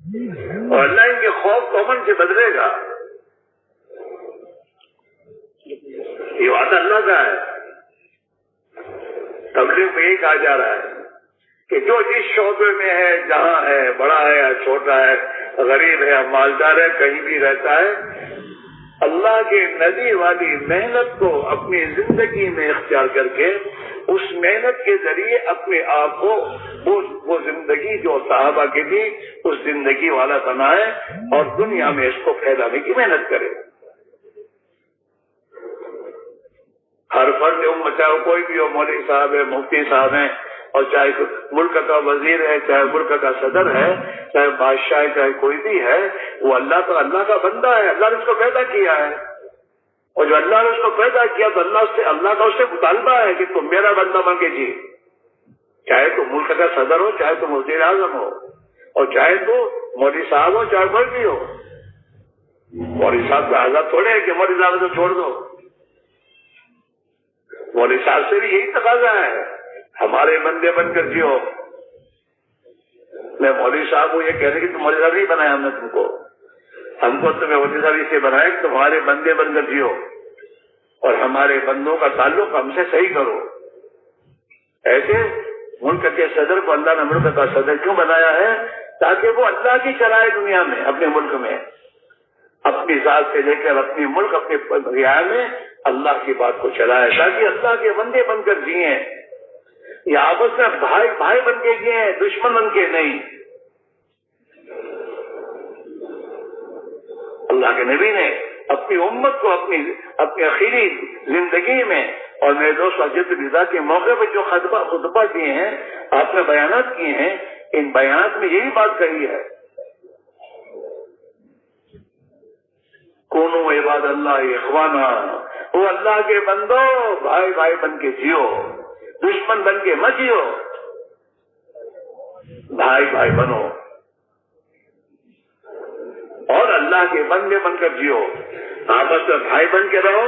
اور اللہ ان کے خوف کو امن سے بدلے گا. یہ وعدہ اللہ کا ہے. تبلیغ میں یہی کہا جا رہا ہے کہ جو جس شعبے میں ہے، جہاں ہے، بڑا ہے یا چھوٹا ہے، غریب ہے یا مالدار ہے، کہیں بھی رہتا ہے، اللہ کے نبی والی محنت کو اپنی زندگی میں اختیار کر کے اس محنت کے ذریعے اپنے آپ کو وہ زندگی جو صحابہ کی تھی اس زندگی والا بنائے اور دنیا میں اس کو پھیلانے کی محنت کرے. ہر فرد امت، چاہے کوئی بھی ہو، مولوی صاحب ہے، مفتی صاحب ہیں، اور چاہے ملک کا وزیر ہے، چاہے ملک کا صدر ہے، چاہے بادشاہ ہے، چاہے کوئی بھی ہے، وہ اللہ کا بندہ ہے. اللہ نے اس کو پیدا کیا ہے، اور جو اللہ نے اس کو پیدا کیا تو اللہ کا اس سے مطالبہ ہے کہ تم میرا بندہ بن کے جی. چاہے تو ملک کا صدر ہو، چاہے تو وزیر اعظم ہو، اور چاہے تو مولوی صاحب ہو، چاہے کوئی بھی ہو. مولوی صاحب کا آزاد تھوڑے ہے کہ مولوی صاحب کو چھوڑ دو. مولوی صاحب سے بھی یہی تقاضا ہے، ہمارے بندے بن کر جیو. میں مولوی صاحب کو یہ کہنے کہ تم مولوی صاحب نہیں بنایا ہم نے تم کو، ہم کو تمہیں مولوی صاحب اسے بنایا کہ تمہارے بندے بن کر جیو اور ہمارے بندوں کا تعلق ہم سے صحیح کرو. ایسے ملک کے صدر کو اللہ نے ملک کا صدر کیوں بنایا ہے؟ تاکہ وہ اللہ کی چلائے دنیا میں، اپنے ملک میں، اپنی ذات سے لے کر اپنی ملک، اپنے رعایا میں اللہ کی بات کو چلائے، تاکہ اللہ کے بندے بن کر جیئیں. یہ آپس میں بھائی بن کے جیئیں، دشمن بن کے نہیں. اللہ کے نبی نے اپنی امت کو اپنی اخیری زندگی میں، اور میرے دوست حجت الوداع کے موقع پہ جو خطبہ دیے ہیں، آپ نے بیانات کیے ہیں، ان بیانات میں یہی بات کہی ہے، کونو عباد اللہ اخوانا، وہ اللہ کے بندو بھائی بن کے جیو، دشمن بن کے مت جیو، بھائی بنو اور اللہ کے بندے بن کر جیو. آپس میں بھائی بن کے رہو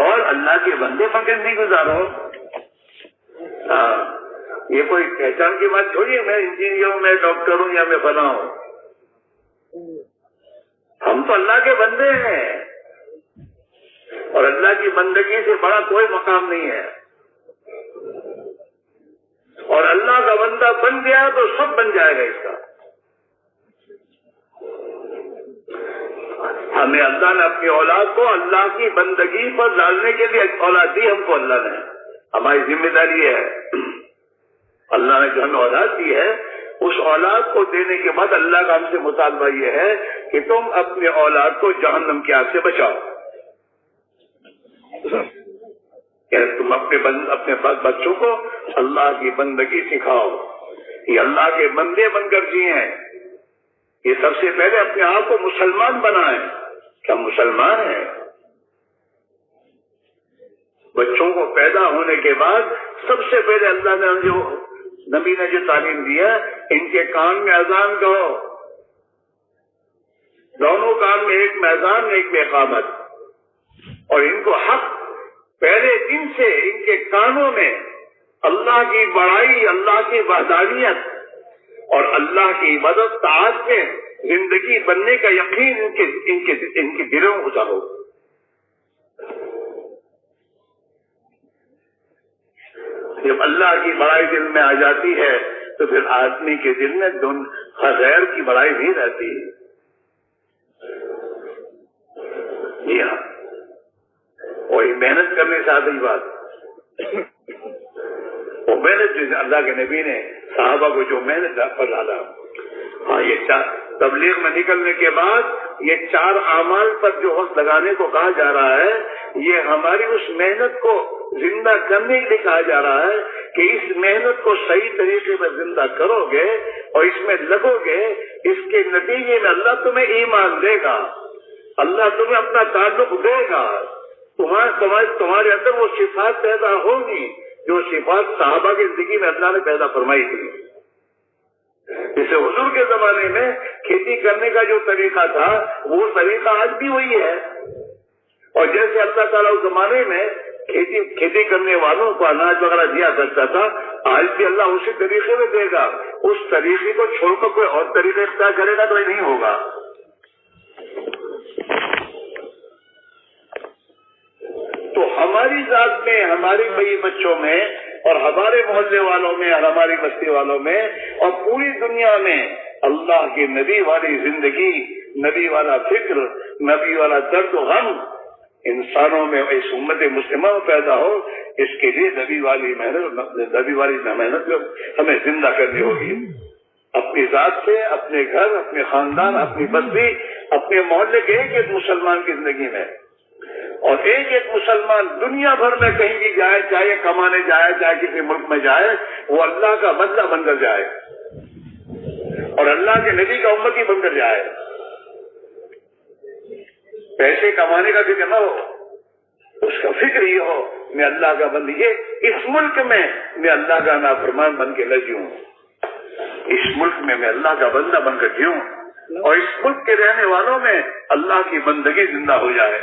اور اللہ کے بندے بن کر نہیں گزارو. یہ کوئی پہچان کی بات چھوڑیے، میں انجینئر ہوں، میں ڈاکٹر ہوں یا میں بنا ہوں. ہم تو اللہ کے بندے ہیں، اور اللہ کی بندگی سے بڑا کوئی مقام نہیں ہے. اور اللہ کا بندہ بن گیا تو سب بن جائے گا. اس کا ہمیں اللہ نے اپنی اولاد کو اللہ کی بندگی پر ڈالنے کے لیے اولاد دی. ہم کو اللہ نے، ہماری ذمہ داری ہے. اللہ نے جو ہمیں اولاد دی ہے، اس اولاد کو دینے کے بعد اللہ کا ہم سے مطالبہ یہ ہے کہ تم اپنے اولاد کو جہنم کی آگ سے بچاؤ. کہ تم اپنے بچوں کو اللہ کی بندگی سکھاؤ، یہ اللہ کے بندے بن کر جیئیں. یہ سب سے پہلے اپنے آپ کو مسلمان بنائیں کہ ہم مسلمان ہیں. بچوں کو پیدا ہونے کے بعد سب سے پہلے اللہ نے جو نبی نے جو تعلیم دیا، ان کے کان میں اذان کہو، دونوں کان میں ایک میں اذان، ایک میں اقامت، اور ان کو حق پہلے دن سے ان کے کانوں میں اللہ کی بڑائی، اللہ کی وحدانیت اور اللہ کی مدد طاعت میں زندگی بننے کا یقین ان کے دلوں میں اتارو. جب اللہ کی بڑائی دل میں آ جاتی ہے تو پھر آدمی کے دل میں غیر کی بڑائی بھی رہتی ہے. جی ہاں، وہی محنت کرنے سے آتی بات. وہ محنت اللہ کے نبی نے صحابہ کو جو محنت پر ڈالا. ہاں، یہ تبلیغ میں نکلنے کے بعد یہ 4 اعمال پر جو وقت لگانے کو کہا جا رہا ہے، یہ ہماری اس محنت کو زندہ کرنے کے لیے کہا جا رہا ہے کہ اس محنت کو صحیح طریقے میں زندہ کرو گے اور اس میں لگو گے، اس کے نتیجے میں اللہ تمہیں ایمان دے گا، اللہ تمہیں اپنا تعلق دے گا، تمہارے اندر وہ صفات پیدا ہوگی جو صفات صحابہ کی زندگی میں اللہ نے پیدا فرمائی تھی. جیسے حضور کے زمانے میں کھیتی کرنے کا جو طریقہ تھا وہ طریقہ آج بھی وہی ہے. اور جیسے اللہ تعالیٰ اس زمانے میں کھیتی کرنے والوں کو اناج وغیرہ دیا کرتا تھا، آج بھی اللہ اسی طریقے میں دے گا. اس طریقے کو چھوڑ کر کوئی اور طریقہ اختیار کرے گا تو یہ نہیں ہوگا. تو ہماری ذات میں، ہماری بئی بچوں میں، اور ہمارے محلے والوں میں، اور ہماری بستی والوں میں، اور پوری دنیا میں اللہ کے نبی والی زندگی، نبی والا فکر، نبی والا درد و غم انسانوں میں، اس امت مسلمہ میں پیدا ہو. اس کے لیے نبی والی محنت ہمیں زندہ کرنی ہوگی. اپنی ذات سے، اپنے گھر، اپنے خاندان، اپنی بستی، اپنے محلے کے ایک ایک مسلمان کی زندگی میں، اور ایک ایک مسلمان دنیا بھر میں کہیں بھی جائے، چاہے کمانے جائے، چاہے کسی ملک میں جائے، وہ اللہ کا بندہ بن کر جائے اور اللہ کے نبی کا امتی بن کر جائے. پیسے کمانے کا فکر نہ ہو، اس کا فکر یہ ہو میں اللہ کا بندہ، یہ اس ملک میں میں اللہ کا نافرمان بن کے نہ جیوں، اس ملک میں اللہ کا بندہ بن کر جیوں، اور اس ملک کے رہنے والوں میں اللہ کی بندگی زندہ ہو جائے.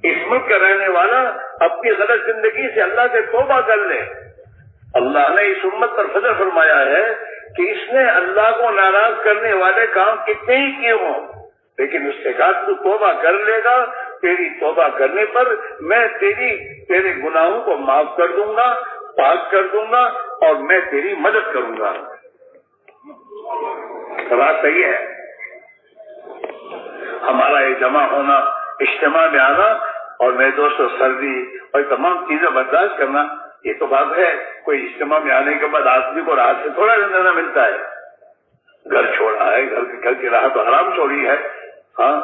اس ملک کا رہنے والا اپنی غلط زندگی سے اللہ سے توبہ کر لے. اللہ نے اس امت پر فضل فرمایا ہے کہ اس نے اللہ کو ناراض کرنے والے کام کتنے ہی کیے ہوں، لیکن اس کے بعد تو توبہ کر لے گا، تیری توبہ کرنے پر میں تیرے گناہوں کو معاف کر دوں گا، پاک کر دوں گا، اور میں تیری مدد کروں گا. بات صحیح ہے. ہمارا یہ جمع ہونا، اجتماع میں آنا، اور میرے دوستوں سردی اور تمام چیزیں برداشت کرنا، یہ تو بات ہے. کوئی اجتماع میں آنے کے بعد آدمی کو رات سے تھوڑا زندہ ملتا ہے. گھر چھوڑا ہے، گھر کی راحت و حرام چھوڑی ہے، ہاں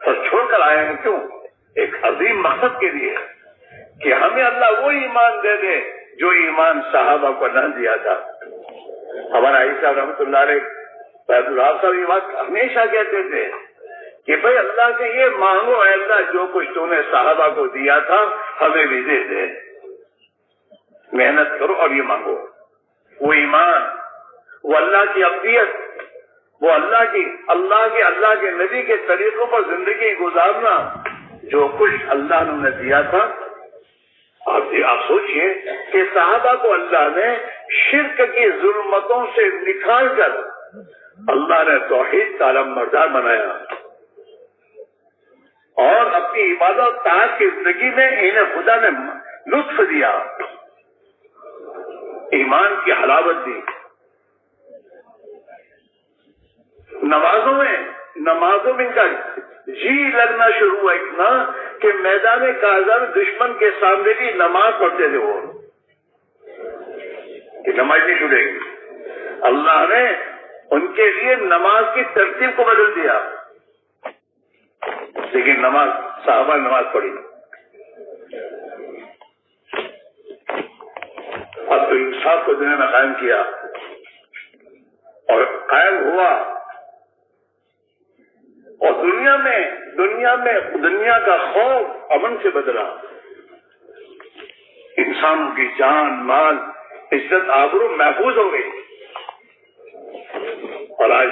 سب چھوڑ کر آئے ہیں. کیوں؟ ایک عظیم مقصد کے لیے کہ ہمیں اللہ وہ ایمان دے دے جو ایمان صحابہ کو نہ دیا تھا. ہمارا عیسیٰ رحمۃ اللہ علیہ فیض اللہ صاحب یہ بات ہمیشہ کہتے تھے کہ بھائی اللہ سے یہ مانگو، اے اللہ جو کچھ تو نے صحابہ کو دیا تھا ہمیں بھی دے دے. محنت کرو اور یہ مانگو. وہ ایمان، وہ اللہ کی ابدیت، وہ اللہ کے نبی کے طریقوں پر زندگی گزارنا، جو کچھ اللہ نے دیا تھا. آپ سوچئے کہ صحابہ کو اللہ نے شرک کی ظلمتوں سے نکال کر اللہ نے توحید کا علمبردار بنایا، اور اپنی عبادت و طاعت کی زندگی میں انہیں خدا نے لطف دیا، ایمان کی حلاوت دی. نمازوں میں ان کا جی لگنا شروع ہوا اتنا کہ میدان کاغذ دشمن کے سامنے بھی نماز پڑھتے تھے وہ، کہ نماز نہیں چھوٹے گی. اللہ نے ان کے لیے نماز کی ترتیب کو بدل دیا، لیکن صحابہ نماز پڑھی. اب تو انصاف کو دنیا میں قائم کیا اور قائم ہوا، اور دنیا کا خوف امن سے بدلا. انسانوں کی جان، مال، عزت، آبرو محفوظ ہو گئی. اور آج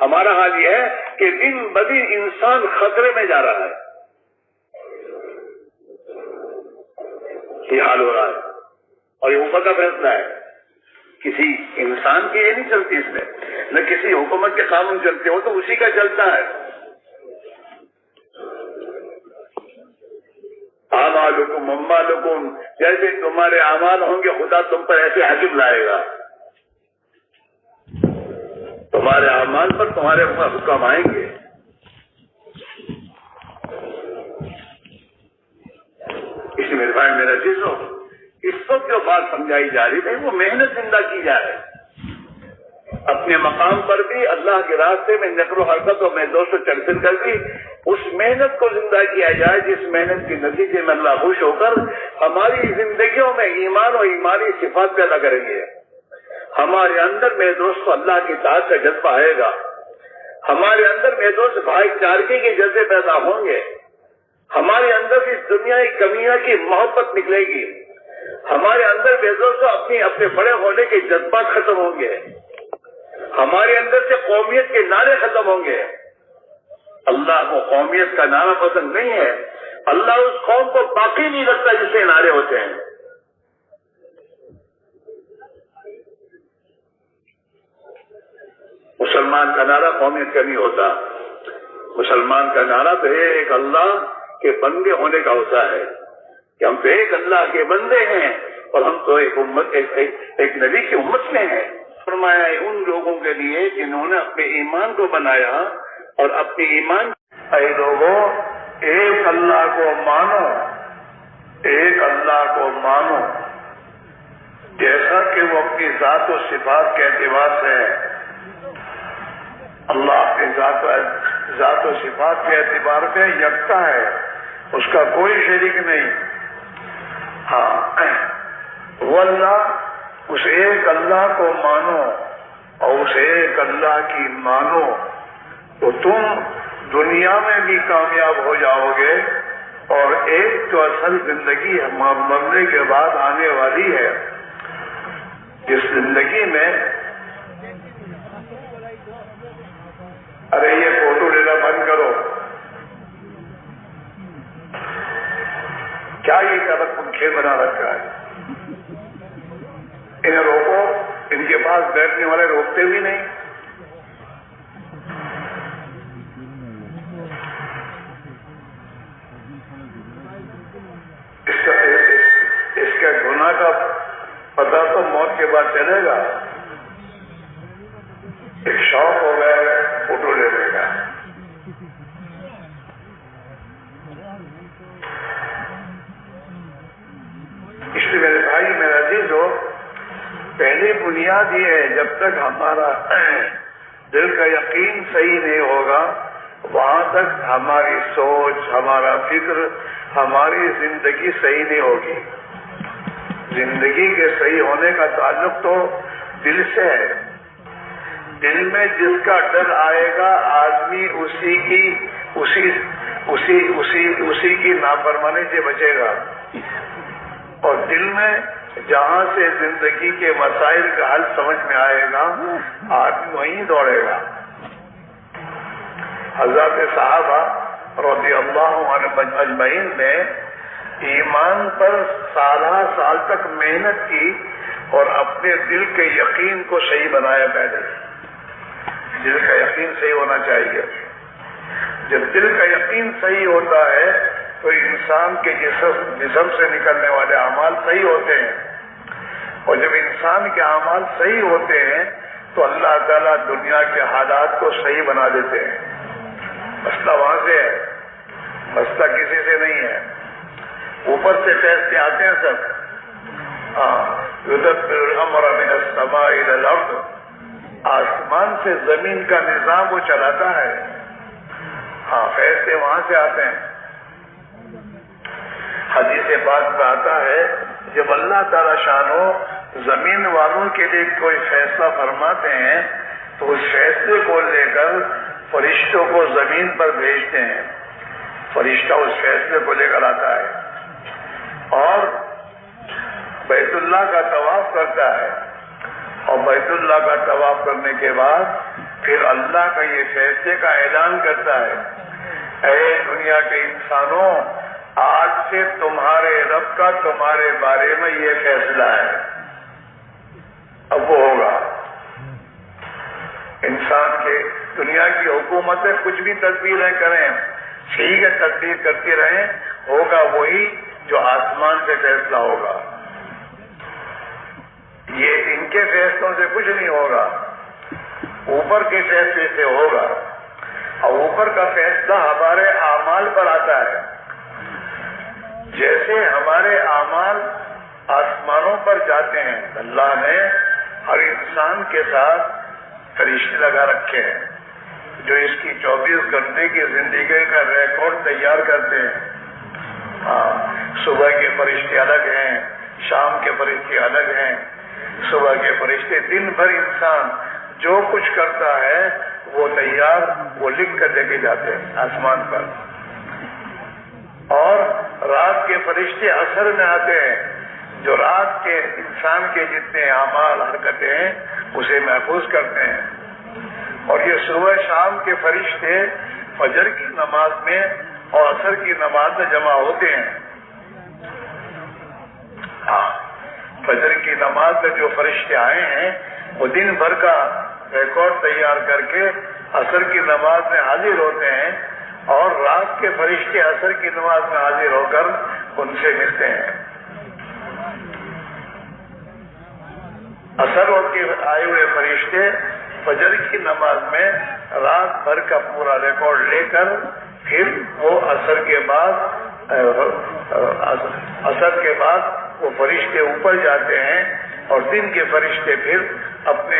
ہمارا حال یہ ہے کہ دن بدن انسان خطرے میں جا رہا ہے. یہ حال ہو رہا ہے، اور یہ اوپر کا فیصلہ ہے. کسی انسان کی یہ نہیں چلتی اس میں، نہ کسی حکومت کے قانون چلتے ہو تو اسی کا چلتا ہے. اعمالکم اموالکم، جیسے تمہارے اعمال ہوں گے خدا تم پر ایسے حکم لائے گا. تمہارے اعمال پر تمہارے حکم آئیں گے. اس میرے بھائی میرا عزیزو، اس وقت جو بات سمجھائی جا رہی ہے وہ محنت زندہ کی جائے. اپنے مقام پر بھی اللہ کے راستے میں نقل و حرکت اور میں دوستوں چل کر بھی اس محنت کو زندہ کیا جائے، جس محنت کے نتیجے میں اللہ خوش ہو کر ہماری زندگیوں میں ایمان اور ایمانی صفات پیدا کریں گے. ہمارے اندر میرے دوستوں اللہ کی اطاعت کا جذبہ آئے گا. ہمارے اندر میرے دوست بھائی چارگی کے جذبے پیدا ہوں گے. ہمارے اندر اس دنیا کی کمیاں کی محبت نکلے گی. ہمارے اندر میرے دوستوں اپنے بڑے ہونے کے جذبات ختم ہوں گے. ہمارے اندر سے قومیت کے نعرے ختم ہوں گے. اللہ کو قومیت کا نعرہ پسند نہیں ہے. اللہ اس قوم کو باقی نہیں رکھتا جس سے نعرے ہوتے ہیں. مسلمان کا نعرہ قومیت کا نہیں ہوتا. مسلمان کا نعرہ تو ایک اللہ کے بندے ہونے کا ہوتا ہے کہ ہم تو ایک اللہ کے بندے ہیں اور ہم تو ایک نبی کی امت میں ہیں. فرمایا ان لوگوں کے لیے جنہوں نے اپنے ایمان کو بنایا اور اپنے ایمان اے لوگوں ایک اللہ کو مانو, ایک اللہ کو مانو جیسا کہ وہ اپنی ذات و صفات کے اعتبار سے ہے. اللہ اپنی ذات و صفات کے اعتبار سے یکتا ہے, اس کا کوئی شریک نہیں. ہاں وہ اللہ, اس ایک اللہ کو مانو اور اس ایک اللہ کی مانو تو تم دنیا میں بھی کامیاب ہو جاؤ گے. اور ایک تو اصل زندگی مرنے کے بعد آنے والی ہے, جس زندگی میں ارے یہ فوٹو لینا بند کرو, کیا یہ سبق پنکھے بنا رکھا ہے, انہیں روکو. ان کے پاس بیٹھنے والے روکتے بھی نہیں. اس کا گناہ کا پتہ تو موت کے بعد چلے گا. ایک شوق ہو گیا ہے فوٹو لینے کا. اس لیے میرے بھائی میرا عزیز ہو, پہلی بنیاد یہ ہے جب تک ہمارا دل کا یقین صحیح نہیں ہوگا وہاں تک ہماری سوچ, ہمارا فکر, ہماری زندگی صحیح نہیں ہوگی. زندگی کے صحیح ہونے کا تعلق تو دل سے ہے. دل میں جس کا ڈر آئے گا آدمی اسی کی نافرمانی سے بچے گا. اور دل میں جہاں سے زندگی کے مسائل کا حل سمجھ میں آئے گا آدمی وہیں دوڑے گا. حضرت صحابہ رضی اللہ عنہم اجمعین نے ایمان پر سالہ سال تک محنت کی اور اپنے دل کے یقین کو صحیح بنایا. پہلے دل کا یقین صحیح ہونا چاہیے. جب دل کا یقین صحیح ہوتا ہے تو انسان کے جسم سے نکلنے والے اعمال صحیح ہوتے ہیں. اور جب انسان کے اعمال صحیح ہوتے ہیں تو اللہ تعالیٰ دنیا کے حالات کو صحیح بنا دیتے ہیں. مسئلہ وہاں سے ہے, مسئلہ کسی سے نہیں ہے. اوپر سے فیصلے آتے ہیں سب. یدبر الامر من السماء الى الارض, آسمان سے زمین کا نظام وہ چلاتا ہے. فیصلے وہاں سے آتے ہیں. حدیث پاک میں آتا ہے جب اللہ تعالی شانو زمین والوں کے لیے کوئی فیصلہ فرماتے ہیں تو اس فیصلے کو لے کر فرشتوں کو زمین پر بھیجتے ہیں. فرشتہ اس فیصلے کو لے کر آتا ہے اور بیت اللہ کا طواف کرتا ہے. اور بیت اللہ کا طواف کرنے کے بعد پھر اللہ کا یہ فیصلے کا اعلان کرتا ہے, اے دنیا کے انسانوں آج سے تمہارے رب کا تمہارے بارے میں یہ فیصلہ ہے. اب وہ ہوگا. انسان کے دنیا کی حکومتیں کچھ بھی تدبیریں کریں, ٹھیک ہے تدبیر کرتی رہیں, ہوگا وہی جو آسمان سے فیصلہ ہوگا. یہ ان کے فیصلوں سے کچھ نہیں ہوگا, اوپر کے فیصلے سے ہوگا. اور اوپر کا فیصلہ ہمارے اعمال پر آتا ہے. جیسے ہمارے اعمال آسمانوں پر جاتے ہیں, اللہ نے ہر انسان کے ساتھ فرشتے لگا رکھے ہیں جو اس کی 24 گھنٹے کی زندگی کا ریکارڈ تیار کرتے ہیں. صبح کے فرشتے الگ ہیں, شام کے فرشتے الگ ہیں. صبح کے فرشتے دن بھر انسان جو کچھ کرتا ہے وہ تیار, وہ لکھ کر لے کے جاتے ہیں آسمان پر. اور رات کے فرشتے عصر میں آتے ہیں جو رات کے انسان کے جتنے اعمال حرکتیں ہیں اسے محفوظ کرتے ہیں. اور یہ صبح شام کے فرشتے فجر کی نماز میں اور عصر کی نماز میں جمع ہوتے ہیں. فجر کی نماز میں جو فرشتے آئے ہیں وہ دن بھر کا ریکارڈ تیار کر کے عصر کی نماز میں حاضر ہوتے ہیں اور رات کے فرشتے عصر کی نماز میں حاضر ہو کر ان سے ملتے ہیں. عصر کے آئے ہوئے فرشتے فجر کی نماز میں رات بھر کا پورا ریکارڈ لے کر پھر وہ عصر کے بعد وہ فرشتے اوپر جاتے ہیں اور دن کے فرشتے پھر اپنے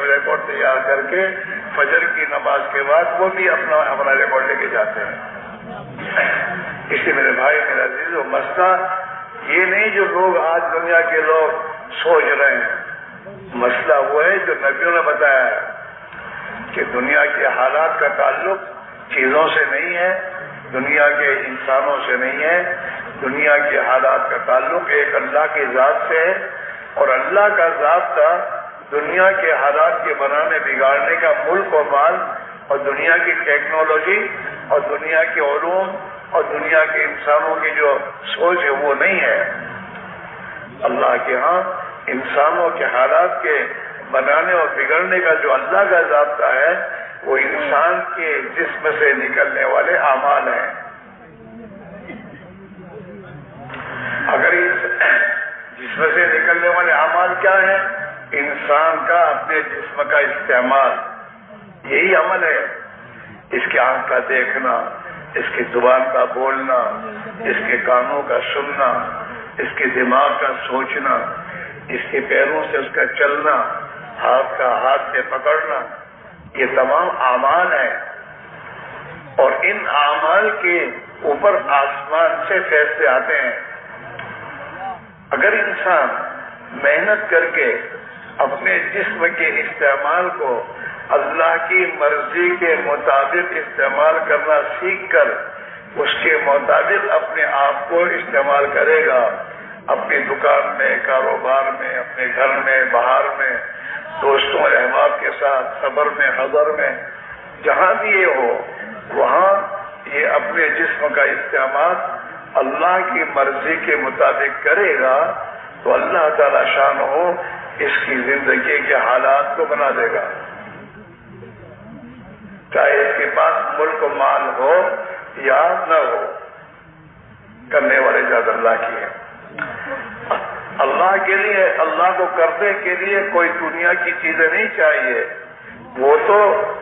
ریکارڈ تیار کر کے فجر کی نماز کے بعد وہ بھی اپنا ریکارڈ لے کے جاتے ہیں. اس لیے میرے بھائی میرے عزیز، وہ مسئلہ یہ نہیں جو لوگ آج دنیا کے لوگ سوچ رہے ہیں. مسئلہ وہ ہے جو نبیوں نے بتایا ہے کہ دنیا کے حالات کا تعلق چیزوں سے نہیں ہے، دنیا کے انسانوں سے نہیں ہے. دنیا کے حالات کا تعلق ایک اللہ کی ذات سے ہے، اور اللہ کا ضابطہ دنیا کے حالات کے بنانے بگاڑنے کا ملک و مال اور دنیا کی ٹیکنالوجی اور دنیا کے علوم اور دنیا کے انسانوں کی جو سوچ ہے وہ نہیں ہے. اللہ کے ہاں انسانوں کے حالات کے بنانے اور بگڑنے کا جو اللہ کا ضابطہ ہے وہ انسان کے جسم سے نکلنے والے اعمال ہیں. اگر جسم سے نکلنے والے اعمال کیا ہیں؟ انسان کا اپنے جسم کا استعمال، یہی عمل ہے. اس کے آنکھ کا دیکھنا، اس کی زبان کا بولنا، اس کے کانوں کا سننا، اس کے دماغ کا سوچنا، اس کے پیروں سے اس کا چلنا، ہاتھ کا ہاتھ سے پکڑنا، یہ تمام اعمال ہیں. اور ان اعمال کے اوپر آسمان سے فیصلے آتے ہیں. اگر انسان محنت کر کے اپنے جسم کے استعمال کو اللہ کی مرضی کے مطابق استعمال کرنا سیکھ کر اس کے مطابق اپنے آپ کو استعمال کرے گا، اپنی دکان میں، کاروبار میں، اپنے گھر میں، باہر میں، دوستوں احباب کے ساتھ، صبر میں، حضر میں، جہاں بھی یہ ہو وہاں یہ اپنے جسم کا استعمال اللہ کی مرضی کے مطابق کرے گا تو اللہ تعالی شان ہو اس کی زندگی کے حالات کو بنا دے گا. چاہے اس کے پاس ملک و مال ہو یا نہ ہو، کرنے والے ذات اللہ کی ہے. اللہ کے لیے، اللہ کو کرنے کے لیے کوئی دنیا کی چیزیں نہیں چاہیے. وہ تو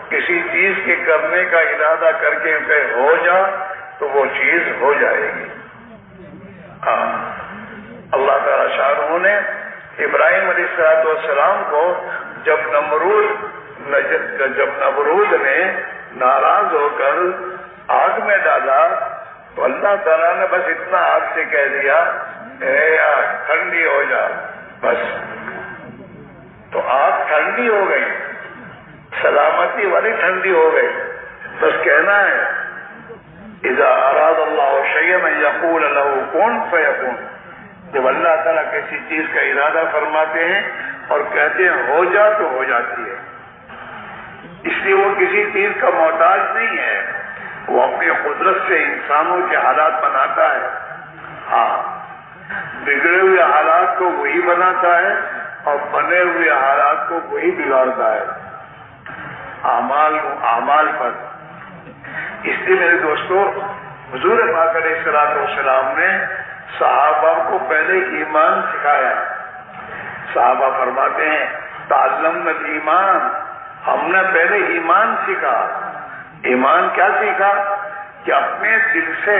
کسی چیز کے کرنے کا ارادہ کر کے کہ ہو جا تو وہ چیز ہو جائے گی. ہاں، اللہ تعالی شاہ نے ابراہیم علیہ السلام کو جب نمرود نے ناراض ہو کر آگ میں ڈالا تو اللہ تعالیٰ نے بس اتنا آگ سے کہہ دیا اے آگ ٹھنڈی ہو جا، بس. تو آگ ٹھنڈی ہو گئی، سلامتی والی ٹھنڈی ہو گئی. بس کہنا ہے اذا اراد اللہ شیئا ان یقول له کن فیکون. جب اللہ تعالیٰ کسی چیز کا ارادہ فرماتے ہیں اور کہتے ہیں ہو جا تو ہو جاتی ہے. اس لیے وہ کسی چیز کا محتاج نہیں ہے، وہ اپنی قدرت سے انسانوں کے حالات بناتا ہے. ہاں، بگڑے ہوئے حالات کو وہی بناتا ہے اور بنے ہوئے حالات کو وہی بگاڑتا ہے. اعمال پر. اس لیے میرے دوستو، حضور پاک علیہ السلام نے صحابہ کو پہلے ایمان سکھایا. صحابہ فرماتے ہیں تعلمنا الایمان، ہم نے پہلے ایمان سیکھا. ایمان کیا سیکھا؟ کہ اپنے دل سے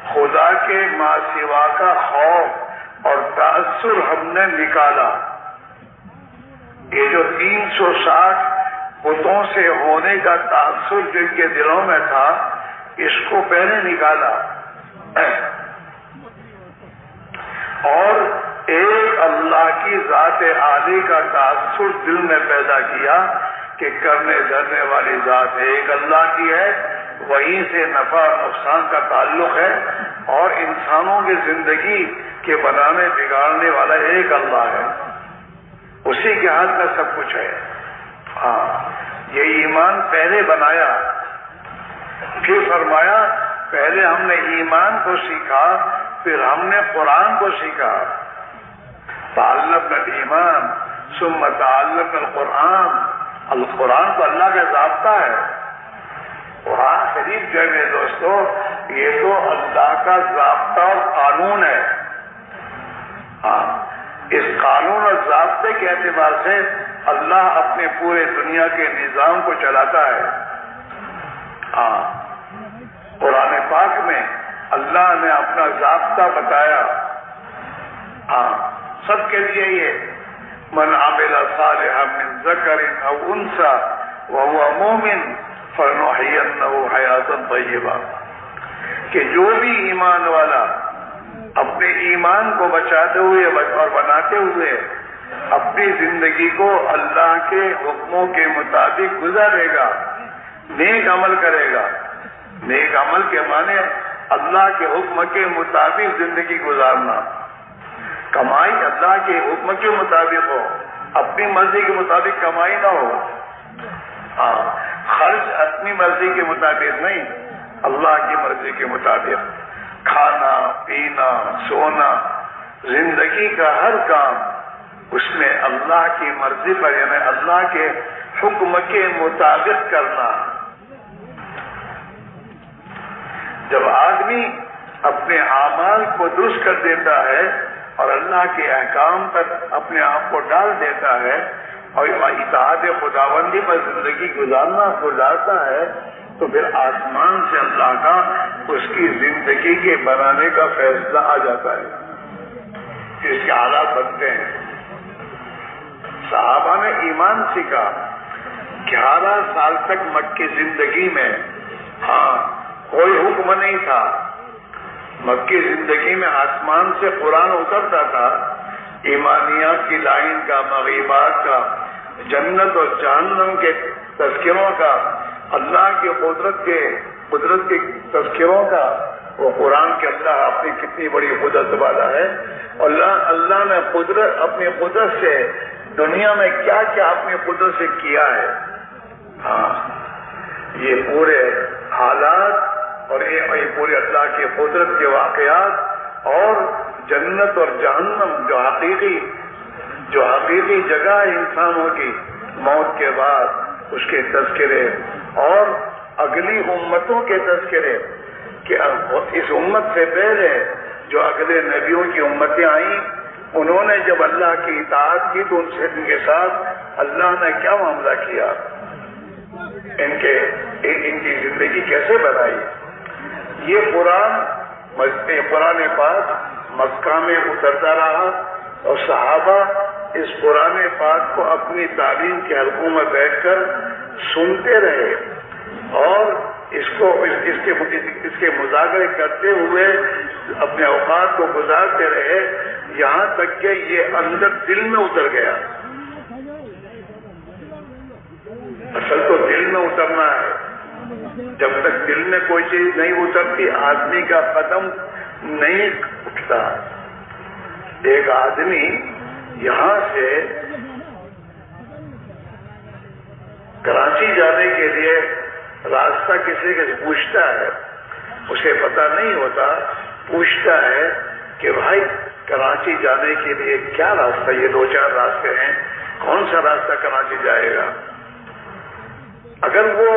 خدا کے ما سوا کا خوف اور تاثر ہم نے نکالا. یہ جو 360 بتوں سے ہونے کا تاثر جن کے دلوں میں تھا، اس کو پہلے نکالا اور ایک اللہ کی ذات عالی کا تاثر دل میں پیدا کیا کہ کرنے دھرنے والی ذات ایک اللہ کی ہے، وہیں سے نفع اور نقصان کا تعلق ہے، اور انسانوں کی زندگی کے بنانے بگاڑنے والا ایک اللہ ہے، اسی کے ہاتھ میں سب کچھ ہے. ہاں، یہ ایمان پہلے بنایا. پھر فرمایا پہلے ہم نے ایمان کو سیکھا، پھر ہم نے قرآن کو سیکھا. تعلمنا الایمان ثم تعلمنا القرآن. القرآن تو اللہ کا ضابطہ ہے. قرآن شریف جو ہے میرے دوستو یہ تو اللہ کا ضابطہ اور قانون ہے. ہاں اس قانون اور ضابطے کے اعتبار سے اللہ اپنے پورے دنیا کے نظام کو چلاتا ہے. ہاں قرآن پاک میں اللہ نے اپنا ضابطہ بتایا. ہاں سب کے لیے یہ من عمل صالحا من ذکر او انثى وهو مؤمن فلنحيينه حیاتا طیبہ کہ جو بھی ایمان والا اپنے ایمان کو بچاتے ہوئے اور بناتے ہوئے اپنی زندگی کو اللہ کے حکموں کے مطابق گزارے گا، نیک عمل کرے گا. نیک عمل کے معنی اللہ کے حکم کے مطابق زندگی گزارنا. کمائی اللہ کے حکم کے مطابق ہو، اپنی مرضی کے مطابق کمائی نہ ہو. ہاں خرچ اپنی مرضی کے مطابق نہیں، اللہ کی مرضی کے مطابق. کھانا پینا سونا زندگی کا ہر کام اس میں اللہ کی مرضی پر یعنی اللہ کے حکم کے مطابق کرنا. جب آدمی اپنے اعمال کو درست کر دیتا ہے اور اللہ کے احکام پر اپنے آپ کو ڈال دیتا ہے اور اطاعت خداوندی پر زندگی گزارتا ہے تو پھر آسمان سے اللہ کا اس کی زندگی کے بنانے کا فیصلہ آ جاتا ہے. اس کے حالات بنتے ہیں. صحابہ نے ایمان سیکھا 11 سال تک مکی زندگی میں ہاں کوئی حکم نہیں تھا. مکی زندگی میں آسمان سے قرآن اترتا تھا، ایمانیات کی لائن کا، مغیبات کا، جنت اور جہنم کے تذکروں کا، اللہ کی قدرت کے تذکروں کا. وہ قرآن کے اللہ اپنی کتنی بڑی قدرت والا ہے. اللہ نے اپنی قدرت سے دنیا میں کیا کیا اپنی قدرت سے کیا ہے. ہاں یہ پورے حالات اور یہ پورے اللہ کی قدرت کے واقعات اور جنت اور جہنم جو حقیقی جگہ ہے انسانوں کی موت کے بعد اس کے تذکرے اور اگلی امتوں کے تذکرے کہ اس امت سے پہلے جو اگلے نبیوں کی امتیں آئیں انہوں نے جب اللہ کی اطاعت کی تو ان کے ساتھ اللہ نے کیا معاملہ کیا، ان کی زندگی کیسے بنائی. یہ قرآن پاک مکہ میں اترتا رہا اور صحابہ اس قرآن پاک کو اپنی تعلیم کے حلقوں میں بیٹھ کر سنتے رہے اور اس کے مذاکرے کرتے ہوئے اپنے اوقات کو گزارتے رہے یہاں تک کہ یہ اندر دل میں اتر گیا. اصل تو دل میں اترنا ہے. جب تک دل میں کوئی چیز نہیں اترتی آدمی کا قدم نہیں اٹھتا. ایک آدمی یہاں سے کراچی جانے کے لیے راستہ کسی سے پوچھتا ہے، اسے پتا نہیں ہوتا، پوچھتا ہے کہ بھائی کراچی جانے کے لیے کیا راستہ، یہ 2-4 راستے ہیں، کون سا راستہ کراچی جائے گا. اگر وہ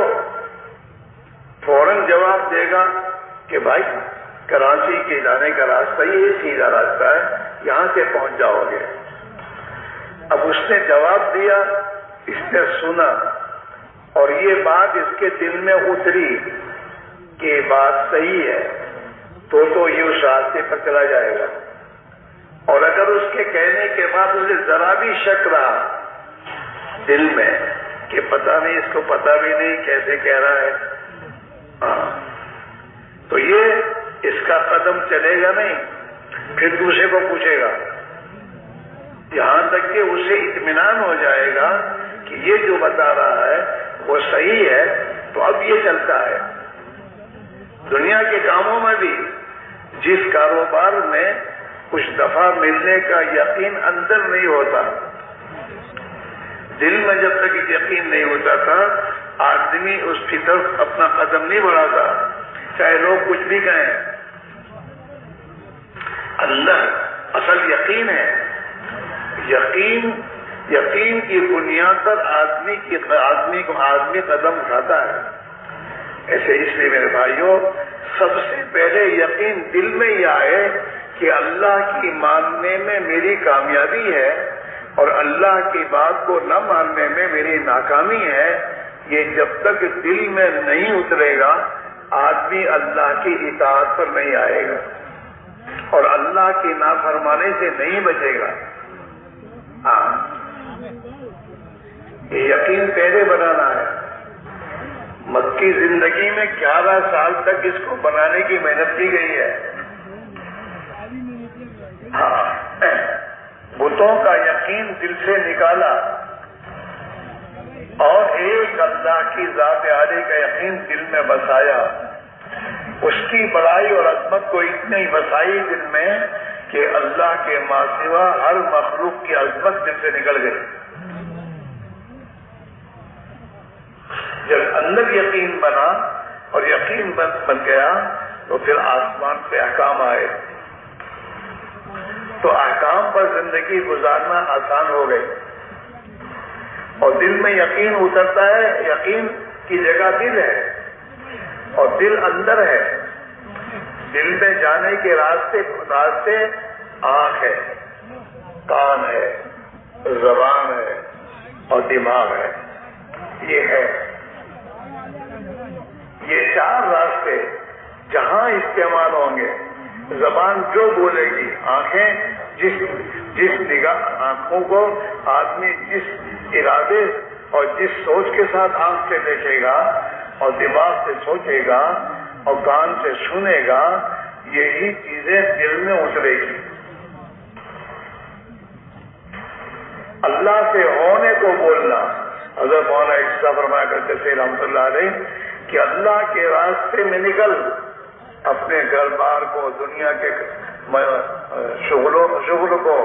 فوراً جواب دے گا کہ بھائی کراچی کے جانے کا راستہ یہ سیدھا راستہ ہے، یہاں سے پہنچ جاؤ گے. اب اس نے جواب دیا، اس نے سنا اور یہ بات اس کے دل میں اتری کہ یہ بات صحیح ہے تو یہ اس راستے پر چلا جائے گا. اور اگر اس کے کہنے کے بعد اسے ذرا بھی شک رہا دل میں کہ پتہ نہیں، اس کو پتہ بھی نہیں کیسے کہہ رہا ہے، تو یہ اس کا قدم چلے گا نہیں، پھر دوسرے کو پوچھے گا یہاں تک کہ اسے اطمینان ہو جائے گا کہ یہ جو بتا رہا ہے وہ صحیح ہے تو اب یہ چلتا ہے. دنیا کے کاموں میں بھی جس کاروبار میں کچھ دفعہ ملنے کا یقین اندر نہیں ہوتا، دل میں جب تک یقین نہیں ہوتا تھا آدمی اس کی طرف اپنا قدم نہیں بڑھاتا چاہے لوگ کچھ بھی کہیں. اللہ اصل یقین ہے. یقین یقین کی بنیاد پر آدمی قدم اٹھاتا ہے. ایسے اس لیے میرے بھائیوں، سب سے پہلے یقین دل میں یہ آئے کہ اللہ کی ماننے میں میری کامیابی ہے اور اللہ کی بات کو نہ ماننے میں میری ناکامی ہے. یہ جب تک دل میں نہیں اترے گا آدمی اللہ کی اطاعت پر نہیں آئے گا اور اللہ کی نافرمانی سے نہیں بچے گا. ہاں، یہ یقین پہلے بنانا ہے. مکی زندگی میں 11 سال تک اس کو بنانے کی محنت کی گئی ہے. ہاں، بتوں کا یقین دل سے نکالا اور ایک اللہ کی ذات عالی کا یقین دل میں بسایا. اس کی بڑائی اور عظمت کو اتنی بسائی دل میں کہ اللہ کے ماں سوا ہر مخلوق کی عظمت دل سے نکل گئی. جب اندر یقین بنا اور یقین بن گیا تو پھر آسمان سے احکام آئے تو احکام پر زندگی گزارنا آسان ہو گئی. اور دل میں یقین اترتا ہے. یقین کی جگہ دل ہے اور دل اندر ہے. دل میں جانے کے راستے آنکھ ہے، کان ہے، زبان ہے اور دماغ ہے. یہ ہے، یہ 4 راستے جہاں استعمال ہوں گے. زبان جو بولے گی، آنکھیں جس نگاہ آنکھوں کو آدمی جس ارادے اور جس سوچ کے ساتھ آنکھ سے دیکھے گا اور دماغ سے سوچے گا اور کان سے سنے گا، یہی چیزیں دل میں اترے گی. اللہ سے ہونے کو بولنا. حضرت مولانا عیسیٰ فرمایا کرتے تھے رحمۃ اللہ علیہ کہ اللہ کے راستے میں نکل، اپنے گھر بار کو، دنیا کے شغل کو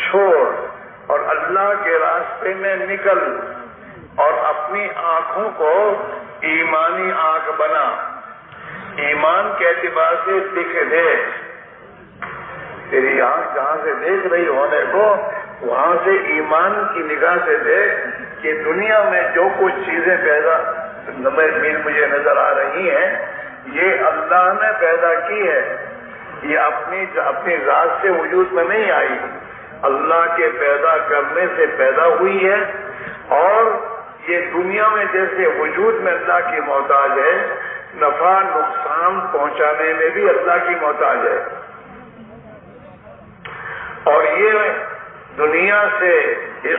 چھوڑ اور اللہ کے راستے میں نکل اور اپنی آنکھوں کو ایمانی آنکھ بنا. ایمان کے اعتبار سے دکھ دے. تیری آنکھ جہاں سے دیکھ رہی ہونے کو وہاں سے ایمان کی نگاہ سے دیکھ کہ دنیا میں جو کچھ چیزیں مجھے نظر آ رہی ہیں یہ اللہ نے پیدا کی ہے. یہ اپنی ذات سے وجود میں نہیں آئی، اللہ کے پیدا کرنے سے پیدا ہوئی ہے. اور یہ دنیا میں جیسے وجود میں اللہ کی محتاج ہے، نفع نقصان پہنچانے میں بھی اللہ کی محتاج ہے. اور یہ دنیا سے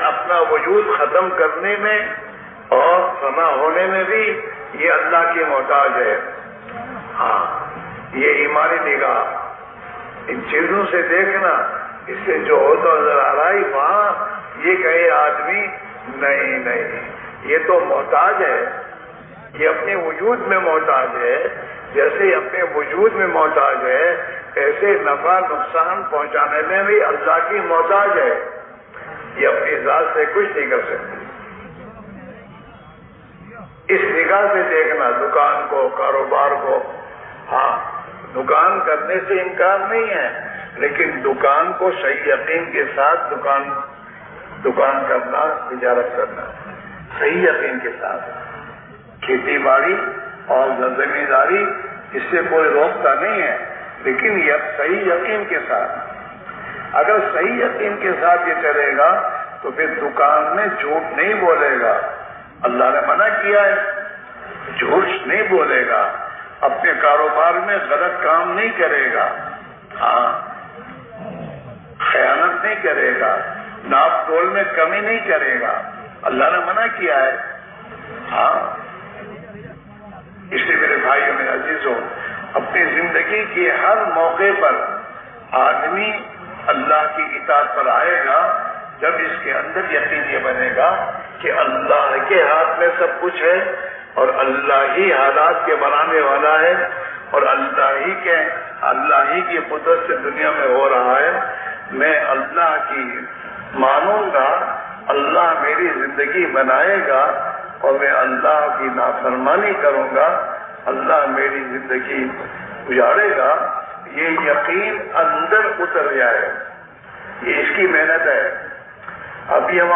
اپنا وجود ختم کرنے میں اور فنا ہونے میں بھی یہ اللہ کی محتاج ہے. ہاں، یہ ایمانی نگاہ. ان چیزوں سے دیکھنا، اس سے جو ہوتا نظر آ رہا ہے وہاں یہ کہے آدمی نہیں، یہ تو محتاج ہے، یہ اپنے وجود میں محتاج ہے. جیسے اپنے وجود میں محتاج ہے ایسے نفع نقصان پہنچانے میں بھی اللہ کی محتاج ہے. یہ اپنی ذات سے کچھ نہیں کر سکتی. اس نگاہ سے دیکھنا دکان کو، کاروبار کو. ہاں، دکان کرنے سے انکار نہیں ہے، لیکن دکان کو صحیح یقین کے ساتھ دکان کرنا، تجارت کرنا صحیح یقین کے ساتھ. کھیتی باڑی اور زمینداری اس سے کوئی روکتا نہیں ہے، لیکن یہ صحیح یقین کے ساتھ. اگر صحیح یقین کے ساتھ یہ چلے گا تو پھر دکان میں جھوٹ نہیں بولے گا. اللہ نے منع کیا ہے، جھوٹ نہیں بولے گا. اپنے کاروبار میں غلط کام نہیں کرے گا. ہاں، خیانت نہیں کرے گا، ناپ تول میں کمی نہیں کرے گا. اللہ نے منع کیا ہے. ہاں، اس لیے میرے بھائیوں، میرے عزیزوں، اپنی زندگی کے ہر موقع پر آدمی اللہ کی اطاعت پر آئے گا جب اس کے اندر یقین یہ بنے گا کہ اللہ کے ہاتھ میں سب کچھ ہے اور اللہ ہی حالات کے بنانے والا ہے اور اللہ ہی کی قدرت سے دنیا میں ہو رہا ہے. میں اللہ کی مانوں گا، اللہ میری زندگی بنائے گا اور میں اللہ کی نافرمانی کروں گا، اللہ میری زندگی گزارے گا. یہ یقین اندر اتر جائے، یہ اس کی محنت ہے. ابھی ہم